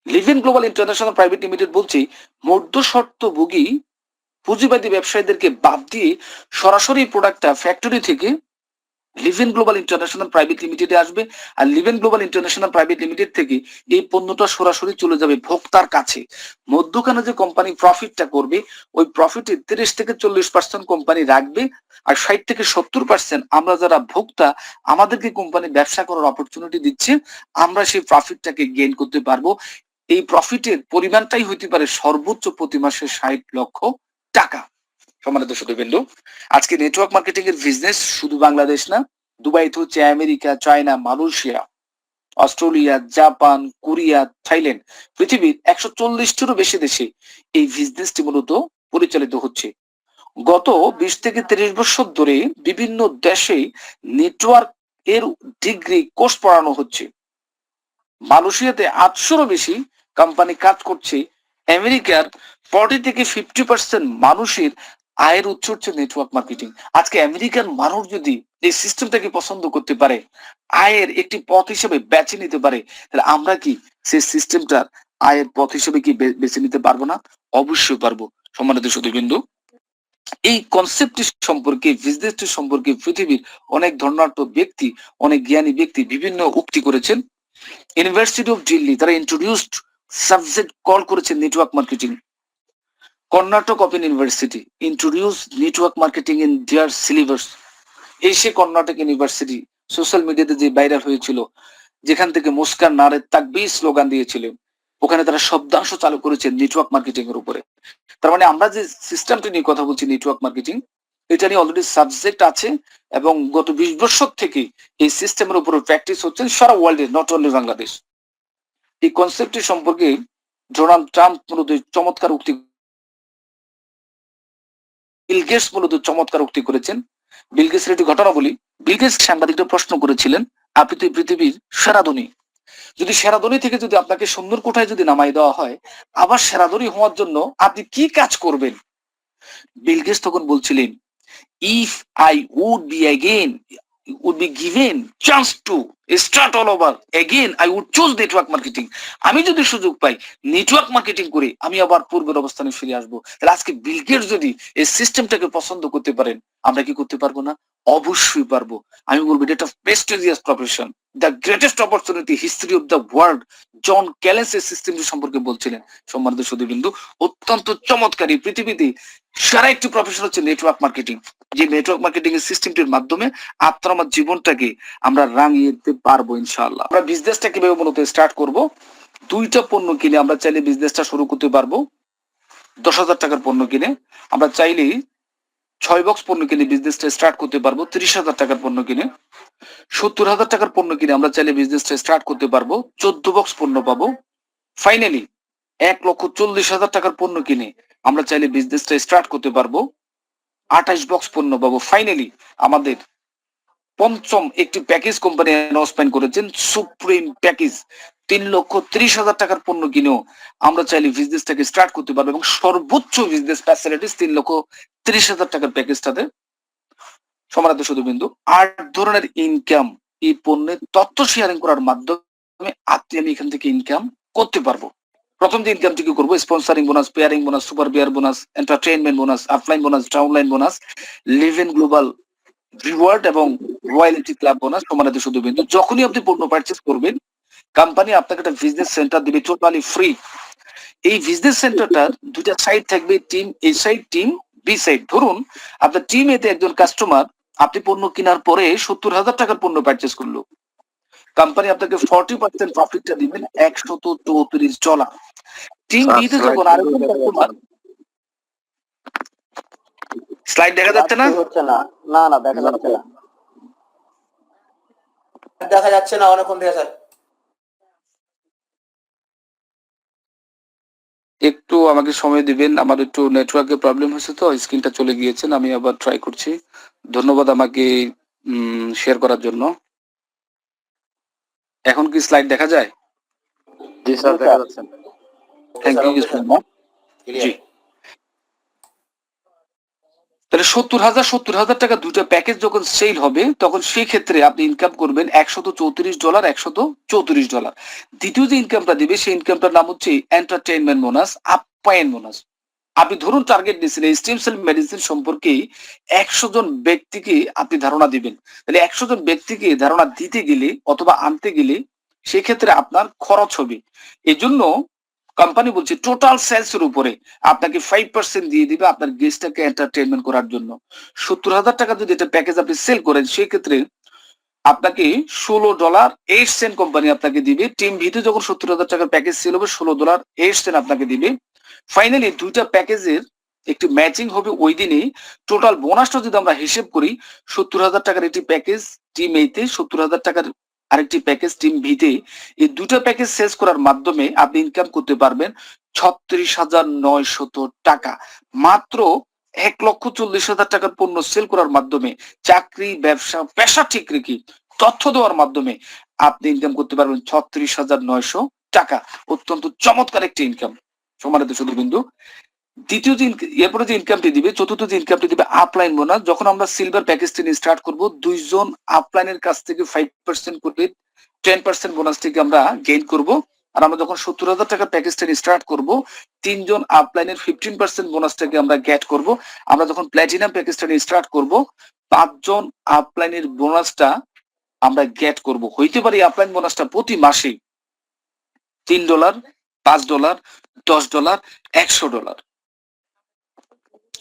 Living global international private limited বলছি মধ্যস্বত্বভোগী পুঁজিবাদী ব্যবসায়ীদেরকে বাদ দিয়ে সরাসরি প্রোডাক্টটা ফ্যাক্টরি থেকে লিভিং গ্লোবাল ইন্টারন্যাশনাল প্রাইভেট লিমিটেডে আসবে, আর Living global international private limited থেকে এই পণ্যটা সরাসরি চলে যাবে ভোক্তার কাছে। মধ্যখানে যে কোম্পানি প্রফিটটা করবে, ওই প্রফিটে 30 থেকে 40% কোম্পানি রাখবে, আর 60 থেকে 70% আমরা যারা ভোক্তা, আমাদেরকে কোম্পানি ব্যবসা করার অপরচুনিটি দিচ্ছে, আমরা সেই প্রফিটটাকে গেইন করতে পারবো। এই প্রফিটের পরিমাণটাই হইতে পারে সর্বোচ্চ প্রতি মাসে 60 লক্ষ টাকা। সম্মানিত সুধীবৃন্দু, আজকে নেটওয়ার্ক মার্কেটিং এর বিজনেস শুধু বাংলাদেশ না, দুবাইতে হচ্ছে, America, China, Malaysia, Australia, Japan, Korea, Thailand, পৃথিবীর 140টিরও বেশি দেশে এই বিজনেসটি মূলত পরিচালিত হচ্ছে। গত 20 থেকে 30 বছর ধরে বিভিন্ন দেশে নেটওয়ার্ক এর ডিগ্রি কোর্স পড়ানো হচ্ছে। মালয়েশিয়াতে 800রও বেশি কোম্পানি কাজ করছে। আমেরিকার 40 থেকে 50% মানুষের আয়ের উৎস হচ্ছে নেটওয়ার্ক মার্কেটিং। আজকে আমেরিকার মানুষ যদি এই সিস্টেমটাকে পছন্দ করতে পারে, আয়ের একটি পথ হিসেবে বেছে নিতে পারে, তাহলে আমরা কি সেই সিস্টেমটার আয়ের পথ হিসেবে কি বেছে নিতে পারবো না? অবশ্যই পারবো। সম্মানিত সুধীবৃন্দু, এই কনসেপ্টটি সম্পর্কে, বিজনেসটি সম্পর্কে পৃথিবীর অনেক ধর্নাঢ্য ব্যক্তি, অনেক জ্ঞানী ব্যক্তি বিভিন্ন উক্তি করেছেন। ইউনিভার্সিটি অফ দিল্লি তারা ইন্ট্রোডিউসড সাবজেক্ট কল করেছে network marketing. Karnataka open university introduce network marketing in their syllabus. এই সে কর্ণাটক ইউনিভার্সিটি সোশ্যাল মিডিয়াতে যে ভাইরাল হয়েছিল, যেখান থেকে মুস্কান নারে তাকবীর স্লোগান দিয়েছিলেন, ওখানে তারা শব্দাংশ চালু করেছে নেটওয়ার্ক মার্কেটিং এর উপরে। তার মানে আমরা যে সিস্টেমটি নিয়ে কথা বলছি নেটওয়ার্ক মার্কেটিং, এটা নিয়ে অলরেডি সাবজেক্ট আছে, এবং গত 20 বছর থেকে এই সিস্টেমের উপর প্র্যাকটিস হচ্ছে সারা ওয়ার্ল্ডে, নট অনলি বাংলাদেশ। এই কনসেপ্টটি সম্পর্কে ডোনাল্ড ট্রাম্প মূলত চমৎকার উক্তি, বিল গেটস মূলত চমৎকার উক্তি করেছেন। বিল গেটসের একটি ঘটনা বলি। বিল গেটস সাংবাদিকরা প্রশ্ন করেছিলেন, আপনি তো পৃথিবীর সেরা ধনী, যদি সেরা ধনী থেকে যদি আপনাকে সুন্দর কোঠায় যদি নামাই দেওয়া হয়, আবার সেরা ধনী হওয়ার জন্য আপনি কি কাজ করবেন? বিল গেটস তখন বলছিলেন, if I would be again would be given chance to start all over again, I would choose network marketing. আমি যদি সুযোগ পাই নেটওয়ার্ক মার্কেটিং করে আমি আবার পূর্বের অবস্থানে ফিরে আসবো। তাহলে আজকে বিল গেটস যদি এই সিস্টেমটাকে পছন্দ করতে পারেন, আমরা কি করতে পারবো না? অবশ্যই পারবো। আমি বলবো এটা একটা prestigious profession, the greatest opportunity history of the world. John Kalench এই সিস্টেমটি সম্পর্কে বলছিলেন। সম্মানিত সুধীবৃন্দ, অত্যন্ত চমৎকার। এই পৃথিবীতে সারা একটি প্রফেশন হচ্ছে নেটওয়ার্ক মার্কেটিং। যে নেটওয়ার্ক মার্কেটিং এর সিস্টেমটির মাধ্যমে আপনার আমার জীবনটাকে আমরা রাঙিয়ে দিতে পারবো ইনশাআল্লাহ। আমরা বিজনেসটা কিভাবে মূলত স্টার্ট করব? দুইটা পণ্য কিনে আমরা চাইলে বিজনেসটা শুরু করতে পারবো। 10,000 টাকার পণ্য কিনে আমরা চাইলে 6 বক্স পণ্য কিনে বিজনেসটা স্টার্ট করতে পারবো। 30,000 টাকার পণ্য কিনে 70,000 টাকার পণ্য কিনে আমরা চাইলে বিজনেসটা স্টার্ট করতে পারবো। 14 বক্স পণ্য পাবো। ফাইনালি 1,40,000 টাকার পণ্য কিনে আমরা চাইলে বিজনেসটা স্টার্ট করতে পারবো। 28 বক্স পণ্য পাবো। ফাইনালি আমাদের পঞ্চম একটি প্যাকেজ কোম্পানি অ্যানাউন্সমেন্ট করেছেন, সুপ্রিম প্যাকেজ। 3,30,000 টাকার পণ্য কিনেও আমরা চাইলে বিজনেসটাকে স্টার্ট করতে পারবো এবং সর্বোচ্চ বিজনেস ফ্যাসিলিটিস 3,30,000 টাকার প্যাকেজটাতে। সম্মানিত সুধীবৃন্দ, 8 ধরনের ইনকাম এই পণ্যের তথ্য শেয়ারিং করার মাধ্যমে আপনি আমি এখান থেকে ইনকাম করতে পারবো। প্রথম যে ইনকামটি কি করবো? Sponsoring bonus, pairing bonus, super bear bonus, entertainment bonus, offline bonus, downline bonus, live in global reward এবং রয়্যালিটি ক্লাব বোনাস। সম্মানিত সুধীবৃন্দ, যখনই আপনি পণ্য পারচেজ করবেন, কোম্পানি আপনাকে একটা বিজনেস সেন্টার দিবে টোটালি ফ্রি। এই বিজনেস সেন্টারটার দুইটা সাইড থাকবে, টিম এ সাইড, টিম বি সাইড। ধরুন আপনার টিম এতে একজন কাস্টমার আপনি পণ্য কেনার পরে 70,000 টাকার পণ্য পারচেজ করলো, কোম্পানি আপনাকে 40% প্রফিটটা দিবেন $134। টিম বি তে যখন আরেকজন কাস্টমার, স্লাইড দেখা যাচ্ছে না? হচ্ছে না, না না দেখা যাচ্ছে না, দেখা যাচ্ছে না অনেকক্ষণ থেকে স্যার। একটু আমাকে সময় দিবেন, আমার একটু নেটওয়ার্কের প্রবলেম হয়েছে তো স্ক্রিনটা চলে গিয়েছেন, আমি আবার ট্রাই করছি। ধন্যবাদ আমাকে শেয়ার করার জন্য। এখন কি স্লাইড দেখা যায়? জি স্যার দেখা যাচ্ছে। Thank you so much. জি, তাহলে 70,000 টাকা দুইটা প্যাকেজ যখন সেল হবে তখন সেই ক্ষেত্রে আপনি ইনকাম করবেন $134, $134। দ্বিতীয় যে ইনকামটা দিবে সেই ইনকামটার নাম হচ্ছে এন্টারটেইনমেন্ট বোনাস, আপ্যায়ন বোনাস। আপনি ধরুন টার্গেট দিয়েছিলেন স্টেম সেল মেডিসিন সম্পর্কে 100 জন ব্যক্তিকে আপনি ধারণা দিবেন। তাহলে 100 জন ব্যক্তিকে ধারণা দিতে গেলে অথবা আনতে গেলে সেক্ষেত্রে আপনার খরচ হবে। এই জন্য কোম্পানি বলছে টোটাল সেলস এর উপরে আপনাকে 5% দিয়ে দিবে আপনার গেস্টটাকে এন্টারটেইনমেন্ট করার জন্য। 70,000 টাকা যদি এটা প্যাকেজ আপনি সেল করেন সেই ক্ষেত্রে আপনাকে $16.08 কোম্পানি আপনাকে দিবে। টিম ভিতে যখন 70,000 টাকার প্যাকেজ সেল হবে $16.08 আপনাকে দিবে। ফাইনালি দুইটা প্যাকেজের একটি ম্যাচিং হবে ওই দিনই। টোটাল বোনাসটা যদি আমরা হিসেব করি 70,000 টাকার একটি প্যাকেজ টিম এইতে, 70,000 টাকার আরেকটি প্যাকেজ টিম ভিতে, এই দুটো প্যাকেজ শেষ করার মাধ্যমে আপনি ইনকাম করতে পারবেন 36,900 টাকা। মাত্র 1,40,000 টাকার পণ্য সেল করার মাধ্যমে, চাকরি ব্যবসা পেশা ঠিক রেখে তথ্য দেওয়ার মাধ্যমে আপনি ইনকাম করতে পারবেন 36,900 টাকা। অত্যন্ত চমৎকার একটি ইনকাম। সম্মানিত সুধীবৃন্দ, দ্বিতীয় যে এরপরে যে ইনকামটি দিবে, চতুর্থ যে ইনকামটি দিবে আপলাইন বোনাস। যখন আমরা সিলভার প্যাকেজটি নিয়ে স্টার্ট করব, দুইজন আপলাইনের কাছ থেকে 5% করে 10% বোনাস থেকে আমরা গেইন করব। আর আমরা যখন 70,000 টাকার প্যাকেজটা নিয়ে স্টার্ট করব, 3 জন আপলাইনের 15% বোনাস থেকে আমরা গেট করব। আমরা যখন প্ল্যাটিনাম প্যাকেজটা নিয়ে স্টার্ট করব, 5 জন আপলাইনের বোনাসটা আমরা গেট করব। হইতে পারে আপলাইন বোনাসটা প্রতি মাসে $3, $5, $10, $100।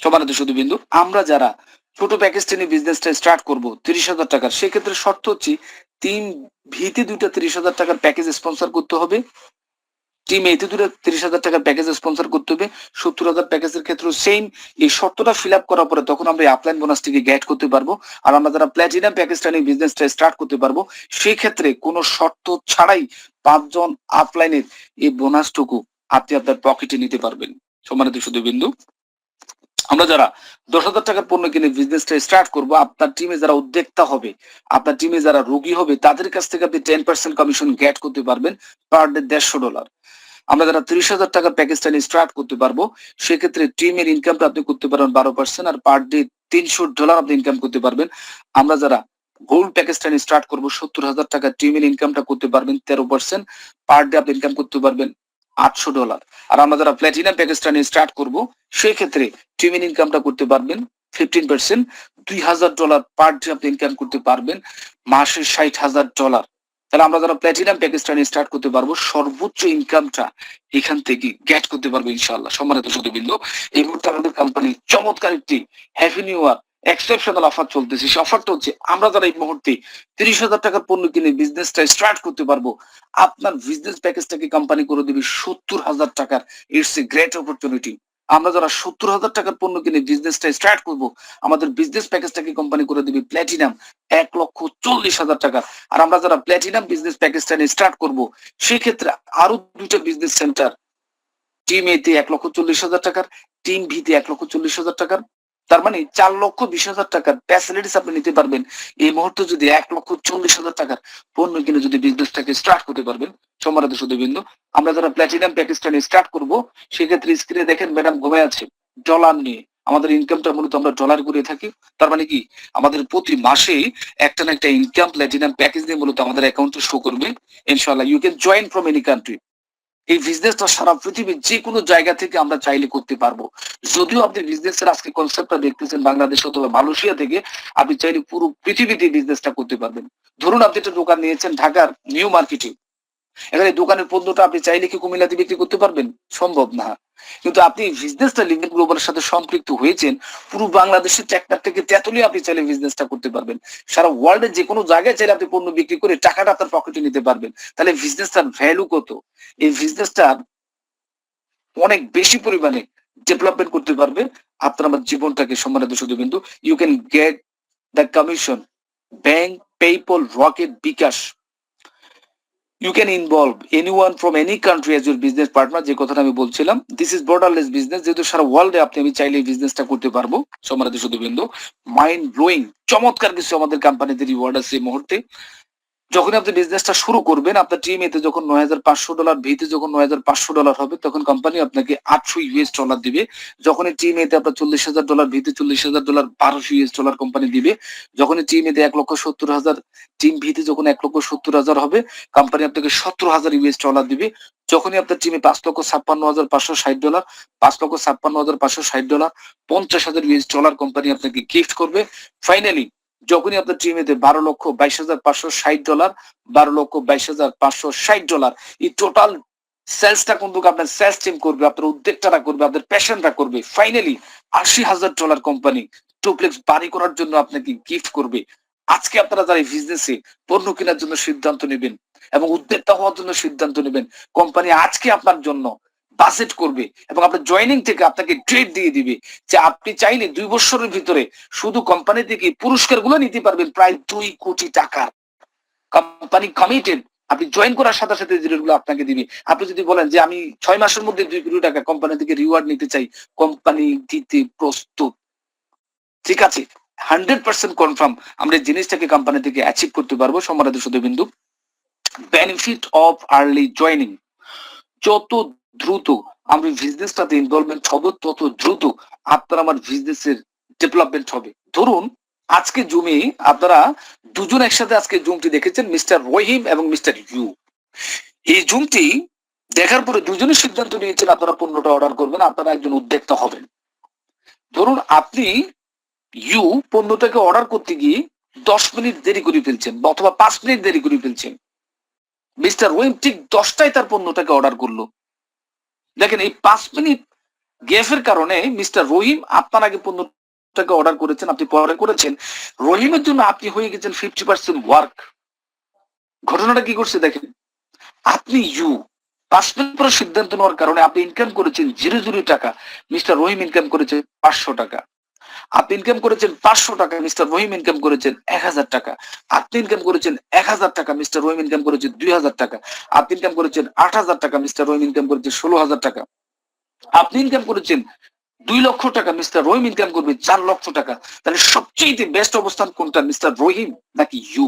সম্মানিত সুধীবৃন্দ, আমরা যারা ছোট প্যাকেজটা নিয়ে বিজনেসটা স্টার্ট করব 30,000 টাকার, সেক্ষেত্রে শর্ত হচ্ছে টিম ভিতে দুইটা 30,000 টাকার প্যাকেজ স্পন্সর করতে হবে, টিম এতে দুটো 30,000 টাকার প্যাকেজ স্পন্সর করতে হবে। 70,000 প্যাকেজের ক্ষেত্রে সেম এই শর্তটা ফিল আপ করার পরে তখন আমরা আপলাইন বোনাসটিকে গেট করতে পারবো। আর আমরা যারা প্ল্যাটিনাম প্যাকেজটা নিয়ে বিজনেসটা স্টার্ট করতে পারবো সেই ক্ষেত্রে কোনো শর্ত ছাড়াই 5 জন আপলাইনের এই বোনাসটুকু আপনি আপনার পকেটে নিতে পারবেন। সম্মানিত সুধীবৃন্দ, আমরা যারা 10,000 টাকার পণ্য কিনে বিজনেসটা স্টার্ট করবো, আপনার টিমে যারা উদ্যোক্তা হবে, আপনার টিমে যারা রোগী হবে, তাদের কাছ থেকে আপনি 10% কমিশন গেট করতে পারবেন পার ডে $150। আমরা যারা 30,000 টাকার প্যাকেজটা নিয়ে স্টার্ট করতে পারবো সেক্ষেত্রে টিমের ইনকামটা আপনি করতে পারবেন 12% আর পার ডে $300 আপনি ইনকাম করতে পারবেন। আমরা যারা গোল্ড প্যাকেজটা নিয়ে স্টার্ট করবো। 70,000 টাকা টিমের ইনকামটা করতে পারবেন 13%, পার ডে আপনি ইনকাম করতে পারবেন $800। আর আমরা যারা প্ল্যাটিনাম প্যাকেজটা নিয়ে স্টার্ট করবো সেই ক্ষেত্রে টিমের ইনকামটা করতে পারবেন 15%, $2,000 পার ডে আপনি ইনকাম করতে পারবেন, মাসে $60,000। তাহলে আমরা যারা প্ল্যাটিনাম প্যাকেজটা নিয়ে স্টার্ট করতে পারবো সর্বোচ্চ ইনকামটা এখান থেকে গেট করতে পারবো ইনশাআল্লাহ। সম্মানিত সুধীবৃন্দ, এই মুহূর্তে আমাদের কোম্পানি চমৎকার একটি happy new year exceptional offer চলতেছে। সেই অফারটা হচ্ছে আমরা যারা এই মুহূর্তে 30,000 টাকার পণ্য কিনে বিজনেসটা স্টার্ট করতে পারবো, আপনার বিজনেস প্যাকেজটাকে কোম্পানি করে দেবে 70,000 টাকার। It's a great opportunity. আমরা যারা 70,000 টাকার পণ্য কিনে বিজনেসটা স্টার্ট করবো, আমাদের বিজনেস প্যাকেজটাকে কোম্পানি করে দিবে প্ল্যাটিনাম 1,40,000 টাকা। আর আমরা যারা প্ল্যাটিনাম বিজনেস প্যাকেজটা নিয়ে স্টার্ট করবো সেক্ষেত্রে আরো 2টা বিজনেস সেন্টার, টিম এ তে 1,40,000 টাকার, টিম ভি তে 1,40,000 টাকার, তার মানে 4,20,000 টাকার ফ্যাসিলিটিস আপনি নিতে পারবেন এই মুহূর্তে যদি 1,40,000 টাকার পণ্য কিনে যদি বিজনেসটাকে স্টার্ট করতে পারবেন। সম্মানিত সুধীবৃন্দ, আমরা যারা প্ল্যাটিনাম প্যাকেজটা নিয়ে স্টার্ট করবো সেক্ষেত্রে স্ক্রিনে দেখেন ম্যাডাম ঘুমিয়ে আছে ডলার নিয়ে। আমাদের ইনকামটা মূলত আমরা ডলার করে থাকি। তার মানে কি আমাদের প্রতি মাসে একটা না একটা ইনকাম প্ল্যাটিনাম প্যাকেজ দিয়ে মূলত আমাদের অ্যাকাউন্টে শো করবে ইনশাআল্লাহ। You can join from any country. এই বিজনেসটা সারা পৃথিবীর যে কোনো জায়গা থেকে আমরা চাইলে করতে পারবো। যদিও আপনি বিজনেসের আজকে কনসেপ্টটা দেখতেছেন বাংলাদেশ অথবা মালয়েশিয়া থেকে, আপনি চাইলে পুরো পৃথিবীতে বিজনেসটা করতে পারবেন। ধরুন আপনি একটা দোকান নিয়েছেন ঢাকার নিউ মার্কেটে, এখানে দোকানের পণ্যটা আপনি চাইলে কি কুমিল্লাতে বিক্রি করতে পারবেন? সম্ভব না। কিন্তু আপনি বিজনেসটা লিমিট গ্লোবালের সাথে সম্পৃক্ত হয়েছেন, পুরো বাংলাদেশের ট্র্যাক্টর থেকে তেতুলিয়া আপনি চাইলে বিজনেসটা করতে পারবেন। সারা ওয়ার্ল্ডের যে কোনো জায়গায় চাইলে আপনি পণ্য বিক্রি করে টাকাটা আপনার পকেটে নিতে পারবেন। তাহলে বিজনেসটার ভ্যালু কত? এই বিজনেসটার অনেক বেশি পরিমাণে ডেভেলপমেন্ট করতে পারবে আপনার আমার জীবনটাকে। সম্মানিত সুধীবৃন্দ, you can get the commission bank, PayPal, Rocket, bKash. You can involve anyone from any country as your business partner, যে কথাটা আমি বলছিলাম। দিস ইজ বর্ডারলেস বিজনেস, যেহেতু সারা ওয়ার্ল্ডে আপনি আমি চাইলে এই বিজনেসটা করতে পারবো। সম্মানিত সুধীবৃন্দ, মাইন্ড ব্লোয়িং চমৎকার কিছু আমাদের কোম্পানিতে রিওয়ার্ড আছে এই মুহূর্তে। যখন আপনি বিজনেসটা শুরু করবেন, আপনার টিম এতে যখন $9,500, ভিতে যখন $9,500 হবে, তখন কোম্পানি আপনাকে $800 দিবে। যখন টিম এতে আপনার $40,000, ভিতে $40,000, $1200 কোম্পানি দিবে। যখন টিম এতে 1,70,000, টিম ভিতে যখন 1,70,000 হবে, কোম্পানি আপনাকে $17,000 দিবে। যখনই আপনার টিমে $5,56,560, $5,56,560, $50,000 কোম্পানি আপনাকে গিফট করবে। ফাইনালি যখনই আপনার টিমেতে $12,22,560, $12,22,560, এই টোটাল সেলসটা কিন্তু আপনার সেলস টিম করবে, আপনার উদ্যোক্তারা করবে, আপনার প্যাশনরা করবে। ফাইনালি $80,000 কোম্পানি ডুপ্লেক্স বাড়ি করার জন্য আপনাকে গিফট করবে। আজকে আপনারা যারা এই বিজনেসে পণ্য কেনার জন্য সিদ্ধান্ত নেবেন এবং উদ্যোক্তা হওয়ার জন্য সিদ্ধান্ত নেবেন, কোম্পানি আজকে আপনার জন্য বাজেট করবে এবং আপনার জয়েনিং থেকে আপনাকে ট্রেড দিয়ে দিবে যে আপনি চাইলে 2 বছরের ভিতরে শুধু কোম্পানি থেকে পুরস্কারগুলো নিতে পারবেন প্রায় $2 কোটি টাকা। কোম্পানি কমিটেড, আপনি জয়েন করার সাথে সাথে জিনিসগুলো আপনাকে দিবে। আপনি যদি বলেন যে আমি 6 মাসের মধ্যে $2 কোটি টাকা কোম্পানি থেকে রিওয়ার্ড নিতে চাই, কোম্পানি দিতে প্রস্তুত। ঠিক আছে, 100% কনফার্ম আমরা এই জিনিসটাকে কোম্পানি থেকে অ্যাচিভ করতে পারবো। সম্মানিত সুধীবৃন্দু, বেনিফিট অফ আর্লি জয়েনিং, যত দ্রুত আমি বিজনেসটাতে ইনভলভমেন্ট হবো তত দ্রুত আপনার আমার বিজনেসের ডেভেলপমেন্ট হবে। ধরুন আজকে জুমে আপনারা দুজন একসাথে আজকে জুমটি দেখেছেন, মিস্টার রহিম এবং মিস্টার ইউ। এই জুমটি দেখার পরে দুজনের সিদ্ধান্ত নিয়েছেন আপনারা পণ্যটা অর্ডার করবেন, আপনারা একজন উদ্যোক্তা হবেন। ধরুন আপনি ইউ পণ্যটাকে অর্ডার করতে গিয়ে 10 মিনিট দেরি করে ফেলছেন অথবা 5 মিনিট দেরি করে ফেলছেন। মিস্টার রহিম ঠিক 10টায় তার পণ্যটাকে অর্ডার করলো। দেখেন এই 5 মিনিট গ্যাপের কারণে মিস্টার রহিম আপনার আগে পণ্যটাকে অর্ডার করেছেন, আপনি পরে করেছেন। রহিমের জন্য আপনি হয়ে গেছেন 50% ওয়ার্ক। ঘটনাটা কি করছে দেখেন, আপনি ইউ 5 মিনিট পরে সিদ্ধান্ত নেওয়ার কারণে আপনি ইনকাম করেছেন 0 টাকা, মিস্টার রহিম ইনকাম করেছেন 500 টাকা। আপনি ইনকাম করেছেন 500 টাকা, মিস্টার রহিম ইনকাম করেছেন 1000 টাকা। আপনি ইনকাম করেছেন 1000 টাকা, মিস্টার রহিম ইনকাম করেছেন 2000 টাকা। আপনি ইনকাম করেছেন 8000 টাকা, মিস্টার রহিম ইনকাম করেছেন 16,000 টাকা। আপনি ইনকাম করেছেন 2 লক্ষ টাকা, মিস্টার রহিম ইনকাম করবে 4 লক্ষ টাকা। তাহলে সবচেয়ে বেস্ট অবস্থান কোনটা, মিস্টার রহিম নাকি ইউ?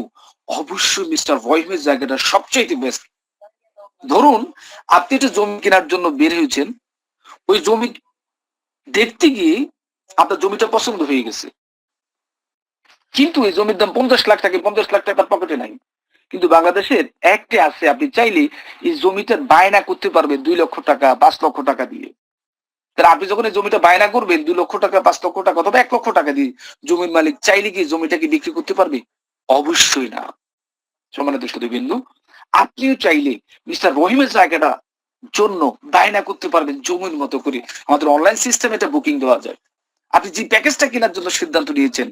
অবশ্যই মিস্টার রহিমের জায়গাটা সবচেয়ে বেস্ট। ধরুন আপনি একটা জমি কেনার জন্য বের হয়েছেন, ওই জমি দেখতে গিয়ে আপনার জমিটা পছন্দ হয়ে গেছে। কিন্তু এই জমির দাম 50 লাখ টাকা, 50 লাখ টাকার পকেটে নাই। কিন্তু বাংলাদেশের একটা আছে, আপনি চাইলে এই জমিটার বায়না করতে পারবেন 2 লক্ষ টাকা, 5 লক্ষ টাকা দিয়ে। তাহলে আপনি যখন এই জমিটা বায়না করবেন 2 লক্ষ টাকা, 5 লক্ষ টাকা অথবা 1 লক্ষ টাকা দিয়ে, জমির মালিক চাইলে কি জমিটাকে বিক্রি করতে পারবে? অবশ্যই না। সম্মানিত সুধীবৃন্দু, আপনিও চাইলে মিস্টার রহিমের জায়গাটা জন্য বায়না করতে পারবেন জমির মতো করে। আমাদের অনলাইন সিস্টেম এটা বুকিং দেওয়া যায়। আপনি যে প্যাকেজটা কেনার জন্য সিদ্ধান্ত নিয়েছেন,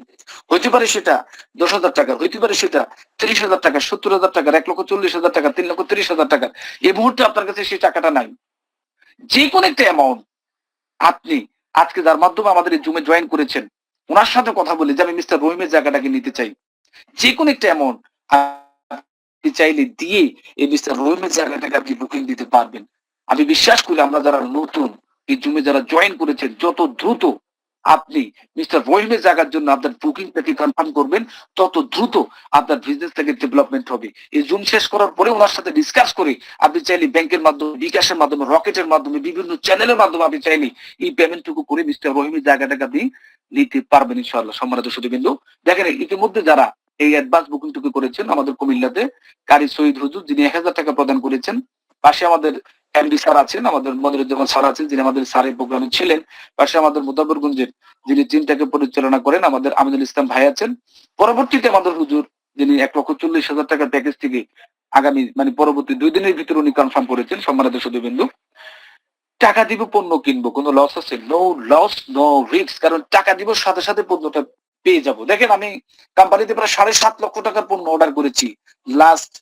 হইতে পারে সেটা 10,000 টাকা, হইতে পারে সেটা 30,000 টাকা, 70,000 টাকা, 1,40,000 টাকা, 3,30,000 টাকা। এই মুহূর্তে আপনার কাছে সেই টাকাটা নাই। যে কোনো একটা অ্যামাউন্ট আপনি আজকে যার মাধ্যমে আমাদের এই জুমে জয়েন করেছেন, ওনার সাথে কথা বলে যে আমি মিস্টার রহিমের জায়গাটাকে নিতে চাই, যে কোনো একটা অ্যামাউন্ট আপনি চাইলে দিয়ে এই মিস্টার রহিমের জায়গাটাকে আপনি বুকিং দিতে পারবেন। আমি বিশ্বাস করি আমরা যারা নতুন এই জুমে যারা জয়েন করেছেন, যত দ্রুত আপনি মিস্টার রহিমের জায়গার জন্য আপনার বুকিংটাকে কনফার্ম করবেন, তত দ্রুত আপনার বিজনেসটাকে ডেভেলপমেন্ট হবে। এই জুম শেষ করার পরে ওনার সাথে ডিসকাস করে আপনি চাইলে ব্যাংকের মাধ্যমে, বিকাশের মাধ্যমে, রকেটের মাধ্যমে, বিভিন্ন চ্যানেলের মাধ্যমে আপনি চাইলে এই পেমেন্টটুকু করে মিস্টার রহিমের জায়গাটাকে আপনি নিতে পারবেন ইনশাআল্লাহ। সম্মানিত সুধীবৃন্দু, দেখেন ইতিমধ্যে যারা এই অ্যাডভান্স বুকিংটুকু করেছেন, আমাদের কুমিল্লাতে কারি শহীদ হুজুর যিনি 1,000 টাকা প্রদান করেছেন, পাশে আমাদের এমডি স্যার আছেন, আমাদের মনিরুজ্জামান স্যার আছেন যিনি আমাদের স্যারের প্রোগ্রামে ছিলেন, পাশে আমাদের মুদাব্বরগঞ্জের যিনি টিমটাকে পরিচালনা করেন আমাদের আমিনুল ইসলাম ভাই আছেন। পরবর্তীতে আমাদের হুজুর যিনি 1,40,000 টাকার প্যাকেজ থেকে আগামী পরবর্তী 2 দিনের ভিতরে উনি কনফার্ম করেছেন। সম্মানিত সুধীবৃন্দু, টাকা দিব পণ্য কিনবো, কোনো লস আছে? No loss, no risk. কারণ টাকা দিব সাথে সাথে পণ্যটা পেয়ে যাব। দেখেন আমি কোম্পানিতে প্রায় 7.5 লক্ষ টাকার পণ্য অর্ডার করেছি লাস্ট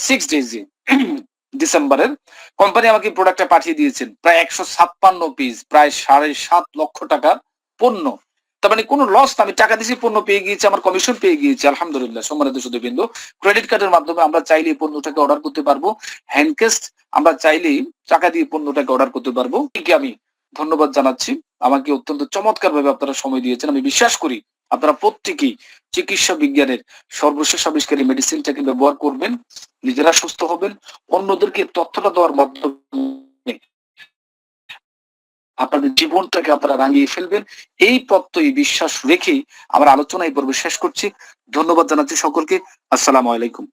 6 ডেজে। ডিসেম্বরের কোম্পানি আমাকে প্রোডাক্টটা পাঠিয়ে দিয়েছেন প্রায় 156 পিস, প্রায় 7.5 লক্ষ টাকার পণ্য। তার মানে কোনো লস না, আমি টাকা দিয়েছি, পণ্য পেয়ে গিয়েছি, আমার কমিশন পেয়ে গিয়েছি আলহামদুলিল্লাহ। সম্মানিত সুধীবৃন্দু, ক্রেডিট কার্ডের মাধ্যমে আমরা চাইলে এই পণ্যটাকে অর্ডার করতে পারবো, হ্যান্ডক্যাশ আমরা চাইলেই টাকা দিয়ে পণ্যটাকে অর্ডার করতে পারবো। আমি ধন্যবাদ জানাচ্ছি, আমাকে অত্যন্ত চমৎকার ভাবে আপনারা সময় দিয়েছেন। আমি বিশ্বাস করি আপনারা প্রত্যেকেই চিকিৎসা বিজ্ঞানের সর্বশেষ আবিষ্কারী মেডিসিনটাকে ব্যবহার করবেন, নিজেরা সুস্থ হবেন, অন্যদেরকে তথ্যটা দেওয়ার মাধ্যমে আপনাদের জীবনটাকে আপনারা রাঙিয়ে ফেলবেন। এই প্রত্যয় বিশ্বাস রেখেই আমার আলোচনা এই পর্বে শেষ করছি। ধন্যবাদ জানাচ্ছি সকলকে। আসসালামু আলাইকুম।